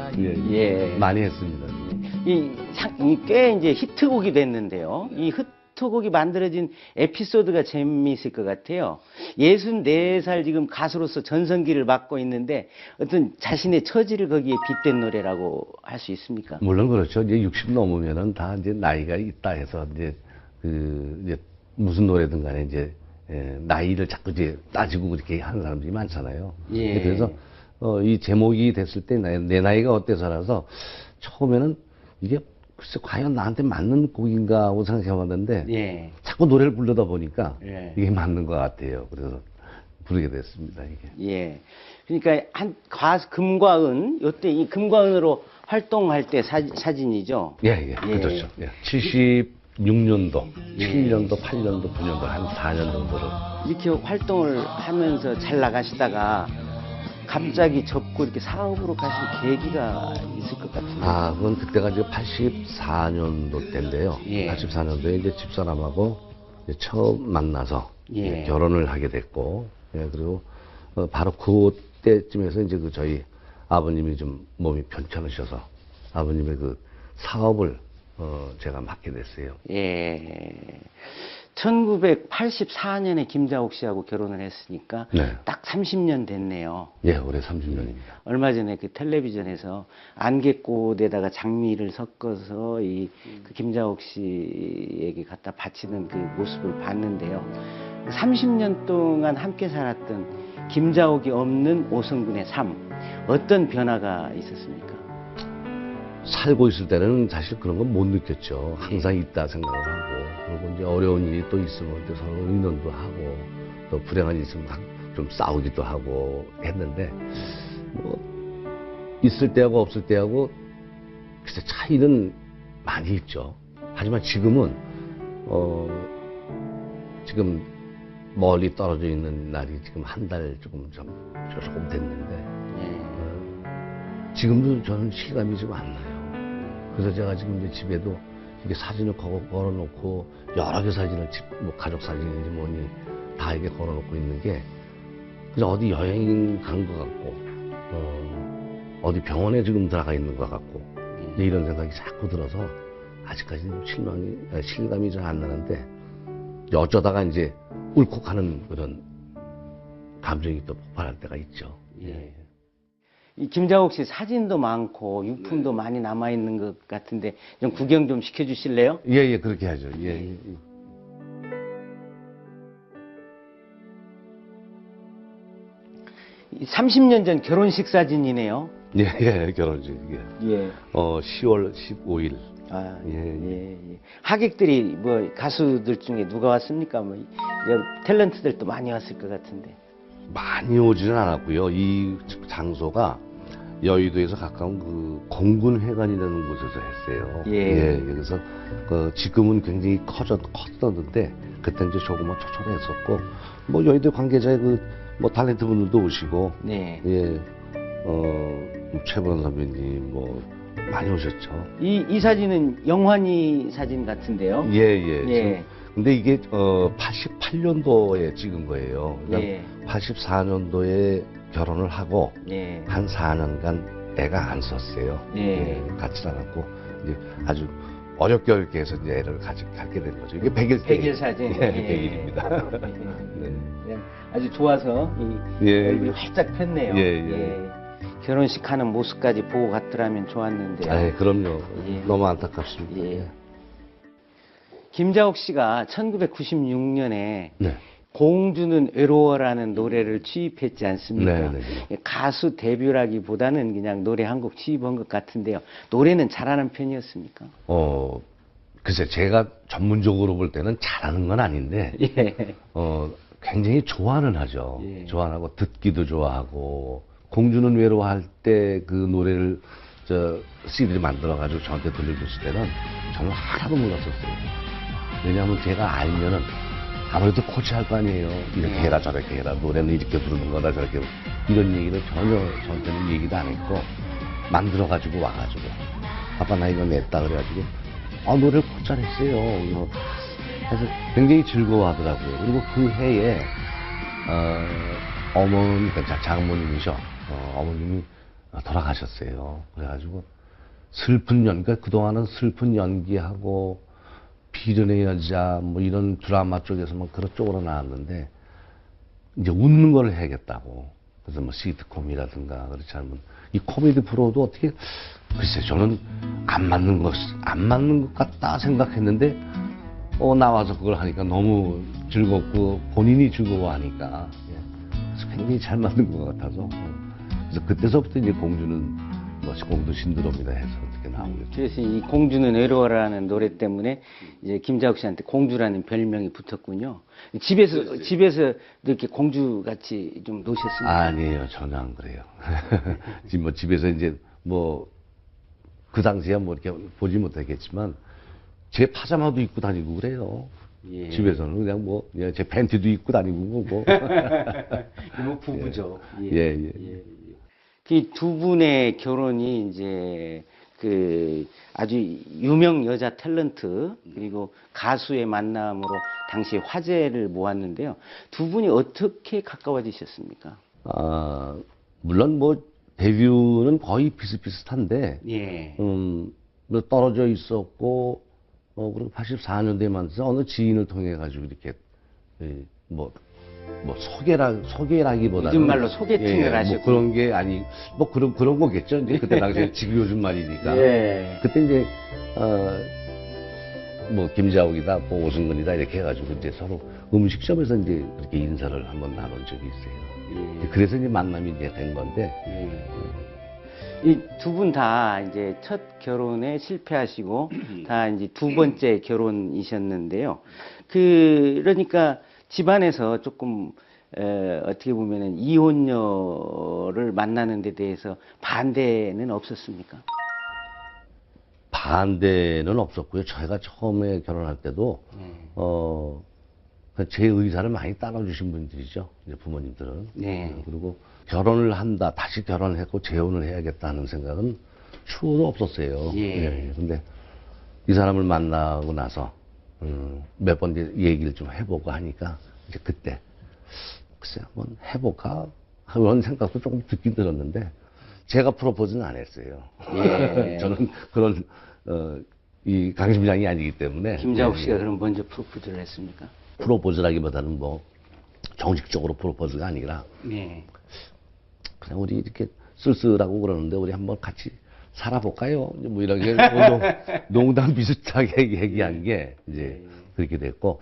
많이 했습니다. 꽤 이제 히트곡이 됐는데요. 이 히트곡이 만들어진 에피소드가 재미있을 것 같아요. 64살 지금 가수로서 전성기를 맞고 있는데 어떤 자신의 처지를 거기에 빗댄 노래라고 할 수 있습니까? 물론 그렇죠. 이제 60 넘으면은 다 이제 나이가 있다 해서 이제 이제 무슨 노래든 간에 이제 나이를 자꾸 이제 따지고 그렇게 하는 사람들이 많잖아요. 그래서 이 제목이 됐을 때 내 나이가 어때서라서 처음에는 이게 글쎄 과연 나한테 맞는 곡인가 하고 생각해봤는데 자꾸 노래를 부르다 보니까 이게 맞는 것 같아요. 그래서 부르게 됐습니다. 이게. 예. 그러니까 한 금과 은 요때 이 금과 은으로 활동할 때 사진이죠. 예. 그렇죠. 76년도, 7년도, 8년도, 9년도 한 4년 정도를 이렇게 활동을 하면서 잘 나가시다가 갑자기 접고 이렇게 사업으로 가신 계기가 있을 것 같은데. 아, 그건 그때가 이제 84년도 때인데요. 84년도에 이제 집사람하고 이제 처음 만나서 결혼을 하게 됐고, 그리고 바로 그때쯤에서 이제 그 저희 아버님이 좀 몸이 편찮으셔서 아버님의 그 사업을 제가 맡게 됐어요. 1984년에 김자옥 씨하고 결혼을 했으니까 딱 30년 됐네요. 예, 올해 30년입니다. 얼마 전에 그 텔레비전에서 안개꽃에다가 장미를 섞어서 그 김자옥 씨에게 갖다 바치는 그 모습을 봤는데요. 30년 동안 함께 살았던 김자옥이 없는 오승근의 삶, 어떤 변화가 있었습니까? 살고 있을 때는 사실 그런 건 못 느꼈죠. 항상 있다 생각을 하고, 그리고 이제 어려운 일이 또 있으면 또 서로 의논도 하고, 또 불행한 일이 있으면 좀 싸우기도 하고 했는데, 뭐, 있을 때하고 없을 때하고, 글쎄 차이는 많이 있죠. 하지만 지금은, 지금 멀리 떨어져 있는 날이 지금 한 달 조금 됐는데, 지금도 저는 실감이 좀 안 나요. 그래서 제가 지금 이제 집에도 이게 사진을 걸어놓고 여러 개 사진을 뭐 가족 사진인지 뭐니 다 이게 걸어놓고 있는 게 그냥 어디 여행 간 것 같고 어디 병원에 지금 들어가 있는 것 같고 이런 생각이 자꾸 들어서 아직까지는 실감이 잘 안 나는데 어쩌다가 이제 울컥하는 그런 감정이 또 폭발할 때가 있죠. 이 김자옥 씨 사진도 많고 유품도 많이 남아있는 것 같은데 좀 구경 좀 시켜주실래요? 예, 그렇게 하죠. 예. 30년 전 결혼식 사진이네요. 예, 결혼식. 10월 15일. 하객들이 뭐 가수들 중에 누가 왔습니까? 뭐 탤런트들도 많이 왔을 것 같은데. 많이 오지는 않았고요. 이 장소가 여의도에서 가까운 그 공군회관이라는 곳에서 했어요. 그래서 지금은 굉장히 컸었는데 그때 이제 조그만 초촐했었고 뭐 여의도 관계자의 뭐 탤런트 분들도 오시고 최보람 선배님 뭐 많이 오셨죠. 이 사진은 영환이 사진 같은데요. 근데 이게 88년도에 찍은 거예요. 84년도에 결혼을 하고 예. 한 4년간 애가 안 썼어요. 예. 같이 나갔고 이제 아주 어렵게 해서 이제 애를 갖게 된 거죠. 이게 100일 사진. 예, 100일입니다. 네. 그냥 아주 좋아서 이 예. 얼굴이 활짝 폈네요. 예. 결혼식 하는 모습까지 보고 갔더라면 좋았는데. 아, 그럼요. 예. 너무 안타깝습니다. 예. 김자옥 씨가 1996년에 네. 공주는 외로워라는 노래를 취입했지 않습니까? 네, 네. 가수 데뷔라기보다는 그냥 노래 한 곡 취입한 것 같은데요. 노래는 잘하는 편이었습니까? 글쎄 제가 전문적으로 볼 때는 잘하는 건 아닌데 예. 굉장히 좋아는 하죠. 예. 좋아하고 듣기도 좋아하고 공주는 외로워할 때 그 노래를 CD를 만들어가지고 저한테 들려줬을 때는 저는 하나도 몰랐었어요. 왜냐하면 제가 알면은 아무래도 코치할 거 아니에요. 이렇게 해라 저렇게 해라 노래는 이렇게 부르는 거다 저렇게 이런 얘기를 전혀 저한테는 얘기도 안 했고 만들어가지고 와가지고 아빠 나 이거 냈다 그래가지고 노래를 콧 잘했어요. 그래서 굉장히 즐거워하더라고요. 그리고 그 해에 어머니, 그러니까 장모님이셔. 어머님이 돌아가셨어요. 그래가지고 그러니까 그동안은 슬픈 연기하고 비련의 여자 뭐 이런 드라마 쪽에서 뭐 그런 쪽으로 나왔는데 이제 웃는 걸 해야겠다고. 그래서 뭐 시트콤이라든가 그렇지 않으면 이 코미디 프로도 어떻게 글쎄 저는 안 맞는 것 같다 생각했는데 나와서 그걸 하니까 너무 즐겁고 본인이 즐거워하니까 그래서 굉장히 잘 맞는 것 같아서 그래서 그때서부터 이제 공주는 공주 신드롬이다 해서 어떻게 나오겠죠. 그래서 이 공주는 외로워라는 노래 때문에 이제 김자옥 씨한테 공주라는 별명이 붙었군요. 집에서 이렇게 공주같이 좀 노셨습니까? 아니에요, 전혀 안 그래요. 지금 뭐 집에서 이제 그 당시에 뭐 이렇게 보지 못했겠지만 제 파자마도 입고 다니고 그래요. 예. 집에서는 그냥 제 팬티도 입고 다니고 뭐. 뭐 부부죠. 예. 그 두 분의 결혼이 이제 아주 유명 여자 탤런트 그리고 가수의 만남으로 당시 화제를 모았는데요. 두 분이 어떻게 가까워지셨습니까? 물론 데뷔는 거의 비슷비슷한데, 예. 떨어져 있었고, 그리고 84년대에 만나서 어느 지인을 통해 가지고 이렇게 소개라기보다는 요즘 말로 소개팅을 하셨고 그런 게 아니 그런 거겠죠. 이제 그때 당시에 지금 요즘 말이니까. 예. 그때 이제 김자옥이다, 오승근이다 이렇게 해가지고 이제 서로 음식점에서 이제 그렇게 인사를 한번 나눈 적이 있어요. 예. 그래서 이제 만남이 이제 된 건데. 이 두 분 다 이제 첫 결혼에 실패하시고 다 이제 두 번째 결혼이셨는데요. 그러니까 집안에서 조금 어떻게 보면은 이혼녀를 만나는 데 대해서 반대는 없었습니까? 반대는 없었고요. 저희가 처음에 결혼할 때도 제 의사를 많이 따라주신 분들이죠. 이제 부모님들은. 네. 그리고 결혼을 한다, 다시 결혼했고 재혼을 해야겠다는 생각은 추호도 없었어요. 예. 근데 이 사람을 만나고 나서 몇 번 이제 얘기를 좀 해보고 하니까 이제 그때 글쎄 한번 해볼까 그런 생각도 조금 듣긴 들었는데 제가 프로포즈는 안 했어요. 예. 저는 그런 이 강심장이 아니기 때문에. 김자옥 씨가 그럼 먼저 프로포즈를 했습니까? 프로포즈라기보다는 정식적으로 프로포즈가 아니라 네. 그냥 우리 이렇게 쓸쓸하고 그러는데 우리 한번 같이 살아볼까요? 뭐 이렇게 농담 비슷하게 얘기한 게 이제 그렇게 됐고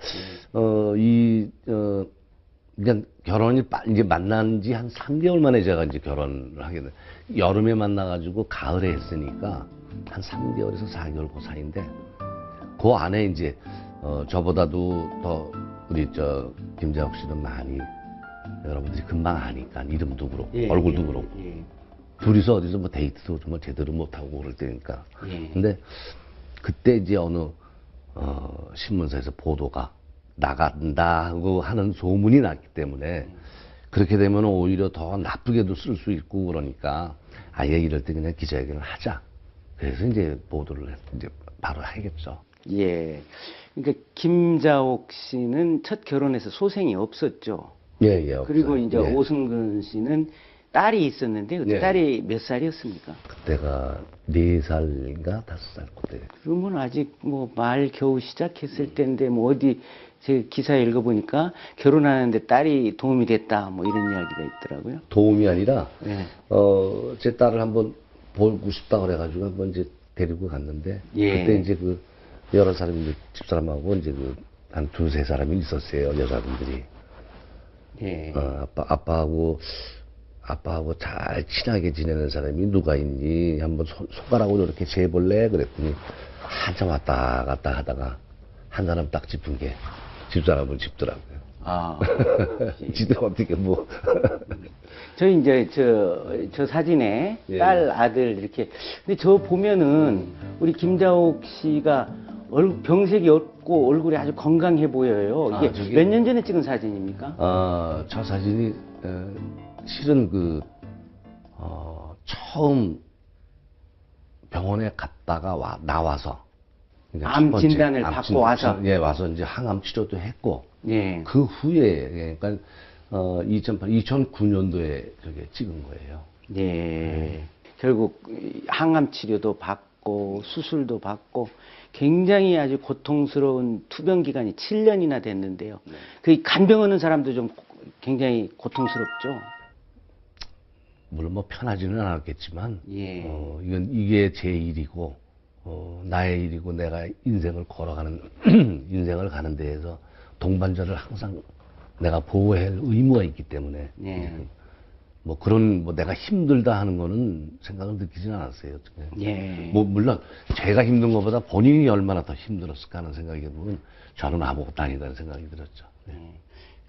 그냥 결혼이 이제 만난 지 한 3개월 만에 제가 이제 결혼을 하게 돼. 여름에 만나가지고 가을에 했으니까 한 3개월에서 4개월 그 사이인데 그 안에 이제 저보다도 더 우리 김자옥 씨는 많이 여러분들이 금방 아니까 이름도 그렇고 얼굴도 그렇고 둘이서 어디서 데이트도 정말 제대로 못하고 그럴 때니까. 근데 그때 이제 어느 신문사에서 보도가 나간다고 하는 소문이 났기 때문에 그렇게 되면 오히려 더 나쁘게도 쓸 수 있고 그러니까 아예 이럴 때 그냥 기자회견을 하자. 그래서 이제 보도를 이제 바로 하겠죠. 예. 그러니까 김자옥 씨는 첫 결혼에서 소생이 없었죠. 예. 그리고 없어요. 이제 오승근 씨는 딸이 있었는데 그때 예. 딸이 몇 살이었습니까? 그때가 4살인가 5살 그때. 그러면 아직 뭐 말 겨우 시작했을 때인데 뭐 어디 제 기사에 읽어보니까 결혼하는데 딸이 도움이 됐다 뭐 이런 이야기가 있더라고요. 도움이 아니라 예. 제 딸을 한번 보고 싶다 그래가지고 한번 이제 데리고 갔는데 예. 그때 이제 그 여러 사람이 집사람하고 이제 그 한 2-3사람이 있었어요, 여자분들이. 예. 아빠하고 잘 친하게 지내는 사람이 누가 있니? 한번 손가락으로 이렇게 재볼래? 그랬더니 한참 왔다 갔다 하다가 한 사람 딱 짚은 게 집사람을 짚더라고요. 아. 지들 어떻게 뭐. 저희 이제 저 사진에 예. 딸 아들 이렇게. 근데 저 보면은 우리 김자옥 씨가 병색이 없고 얼굴이 아주 건강해 보여요. 이게 저기- 몇 년 전에 찍은 사진입니까? 저 사진이 실은 처음 병원에 갔다가 나와서 그러니까 암 첫 번째 진단을 암 받고 진단, 와서? 예, 와서 이제 항암 치료도 했고 예. 그 후에 그러니까 2009년도에 저게 찍은 거예요. 예. 결국 항암 치료도 받고 수술도 받고 굉장히 아주 고통스러운 투병 기간이 7년이나 됐는데요. 그 간병 하는 사람도 좀 굉장히 고통스럽죠. 물론 뭐 편하지는 않았겠지만 예. 이게 제 일이고 나의 일이고 내가 인생을 걸어가는 인생을 가는 데에서 동반자를 항상 내가 보호해야 할 의무가 있기 때문에 예. 뭐 그런 뭐 내가 힘들다 하는 거는 생각을 느끼지는 않았어요. 예. 뭐 물론 제가 힘든 것보다 본인이 얼마나 더 힘들었을까 하는 생각이 보면 저는 아무것도 아니다는 생각이 들었죠.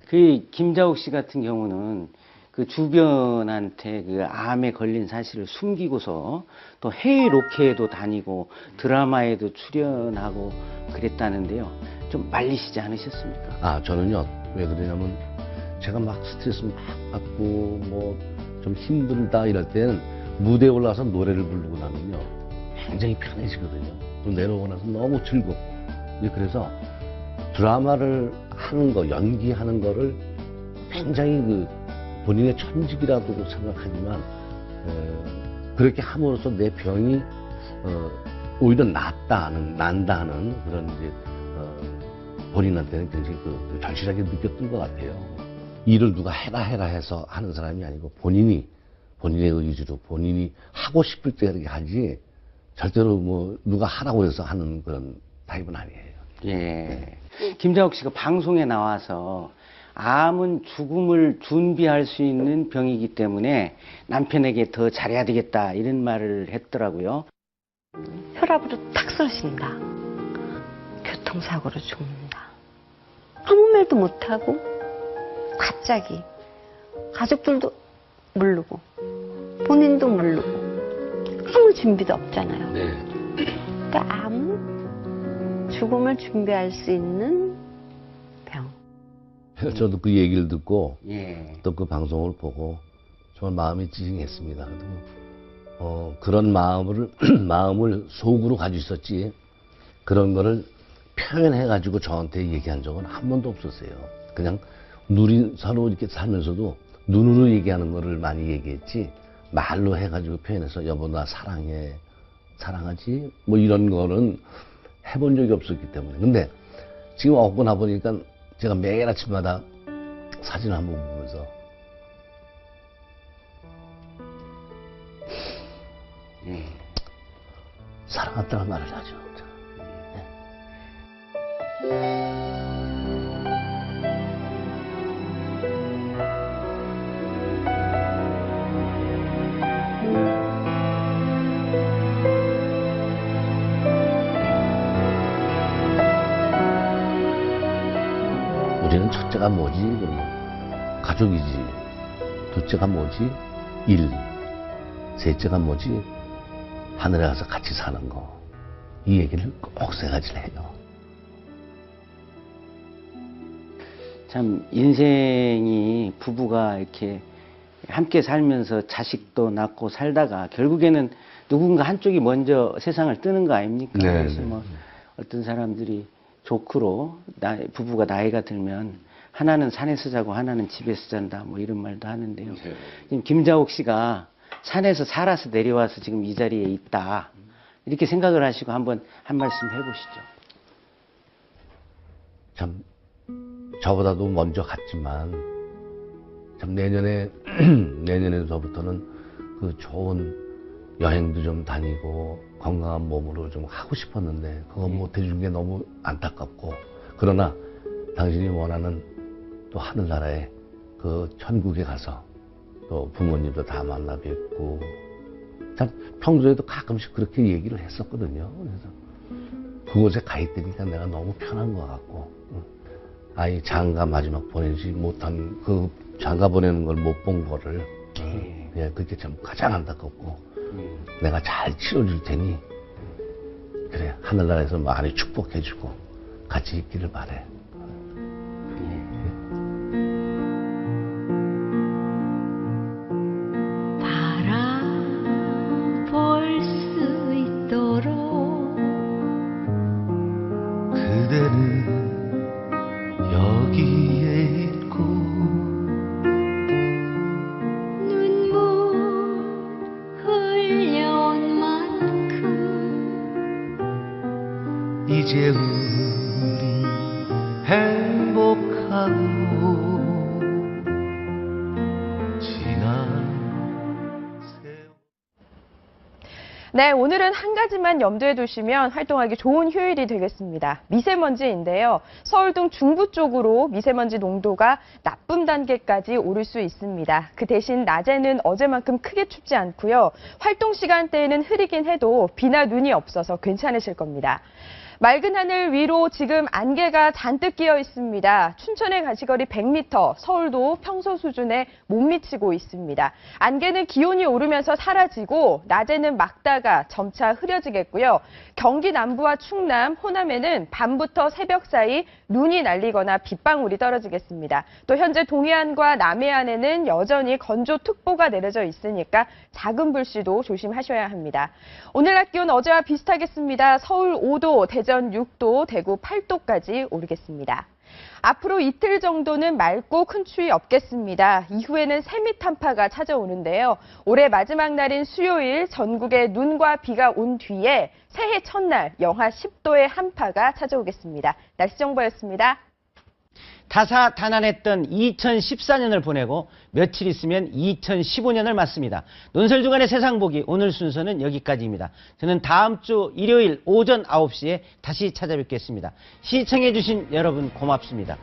그 김자옥 씨 같은 경우는 그 주변한테 그 암에 걸린 사실을 숨기고서 또 해외 로케에도 다니고 드라마에도 출연하고 그랬다는데요. 좀 말리시지 않으셨습니까? 저는요 왜 그러냐면 제가 막 스트레스 막 받고 뭐 좀 힘들다 이럴 때는 무대에 올라와서 노래를 부르고 나면요 굉장히 편해지거든요. 또 내려오고 나서 너무 즐겁고 그래서 드라마를 하는 거 연기하는 거를 굉장히 그 본인의 천직이라고 생각하지만 그렇게 함으로써 내 병이 오히려 난다는 그런 이제 본인한테는 굉장히 그 절실하게 느꼈던 것 같아요. 일을 누가 해라 해서 하는 사람이 아니고 본인의 의지로 본인이 하고 싶을 때 그렇게 하지 절대로 뭐 누가 하라고 해서 하는 그런 타입은 아니에요. 예. 김자옥 씨가 방송에 나와서 암은 죽음을 준비할 수 있는 병이기 때문에 남편에게 더 잘해야 되겠다 이런 말을 했더라고요. 혈압으로 탁 쓰러집니다. 교통사고로 죽는다. 아무 말도 못하고 갑자기 가족들도 모르고 본인도 모르고 아무 준비도 없잖아요. 그러니까 암은 죽음을 준비할 수 있는 병. 저도 그 얘기를 듣고 예. 또 그 방송을 보고 정말 마음이 찡했습니다. 그런 마음을 속으로 가지고 있었지 그런 거를 표현해가지고 저한테 얘기한 적은 한 번도 없었어요. 그냥 서로 이렇게 살면서도 눈으로 얘기하는 거를 많이 얘기했지 말로 해가지고 표현해서 여보 나 사랑해 사랑하지 뭐 이런 거는 해본 적이 없었기 때문에 근데 지금 얻고 나보니까 제가 매일 아침마다 사진 한번 보면서 사랑한다는 말을 하죠. 우리는 첫째가 뭐지? 그러면 가족이지. 둘째가 뭐지? 일. 셋째가 뭐지? 하늘에 가서 같이 사는 거. 이 얘기를 꼭 세 가지를 해요. 참 인생이 부부가 이렇게 함께 살면서 자식도 낳고 살다가 결국에는 누군가 한쪽이 먼저 세상을 뜨는 거 아닙니까? 네, 그래서 뭐 어떤 사람들이 조크로 부부가 나이가 들면 하나는 산에서 자고 하나는 집에서 잔다 뭐 이런 말도 하는데요. 지금 김자옥 씨가 산에서 살아서 내려와서 지금 이 자리에 있다 이렇게 생각을 하시고 한번 한 말씀 해보시죠. 참 저보다도 먼저 갔지만 참 내년에서부터는 그 좋은 여행도 좀 다니고 건강한 몸으로 좀 하고 싶었는데 그거 못 해준 게 너무 안타깝고, 그러나 당신이 원하는 또 하늘나라에 그 천국에 가서 또 부모님도 다 만나 뵙고, 참 평소에도 가끔씩 그렇게 얘기를 했었거든요. 그래서 그곳에 가 있으니까 내가 너무 편한 것 같고, 아이 장가 마지막 보내지 못한 그 장가 보내는 걸 못 본 거를 그게 참 가장 안타깝고, 내가 잘 치러줄 테니 그래 하늘나라에서 많이 축복해주고 같이 있기를 바래. 바라볼 수 있도록 그대는 여기에 있고 흘려온 만큼 이제 우리 행복하고 지난 네, 오늘은 한 가지만 염두에 두시면 활동하기 좋은 휴일이 되겠습니다. 미세먼지인데요. 서울 등 중부 쪽으로 미세먼지 농도가 나쁨 단계까지 오를 수 있습니다. 그 대신 낮에는 어제만큼 크게 춥지 않고요. 활동 시간대에는 흐리긴 해도 비나 눈이 없어서 괜찮으실 겁니다. 맑은 하늘 위로 지금 안개가 잔뜩 끼어 있습니다. 춘천의 가시거리 100m, 서울도 평소 수준에 못 미치고 있습니다. 안개는 기온이 오르면서 사라지고 낮에는 막다가 점차 흐려지겠고요. 경기 남부와 충남, 호남에는 밤부터 새벽 사이 눈이 날리거나 빗방울이 떨어지겠습니다. 또 현재 동해안과 남해안에는 여전히 건조특보가 내려져 있으니까 작은 불씨도 조심하셔야 합니다. 오늘 낮 기온 어제와 비슷하겠습니다. 서울 5도, 대전 6도, 대구 8도까지 오르겠습니다. 앞으로 이틀 정도는 맑고 큰 추위 없겠습니다. 이후에는 세밑 한파가 찾아오는데요. 올해 마지막 날인 수요일 전국에 눈과 비가 온 뒤에 새해 첫날 영하 10도의 한파가 찾아오겠습니다. 날씨 정보였습니다. 다사다난했던 2014년을 보내고 며칠 있으면 2015년을 맞습니다. 논설주간의 세상 보기 오늘 순서는 여기까지입니다. 저는 다음 주 일요일 오전 9시에 다시 찾아뵙겠습니다. 시청해주신 여러분 고맙습니다.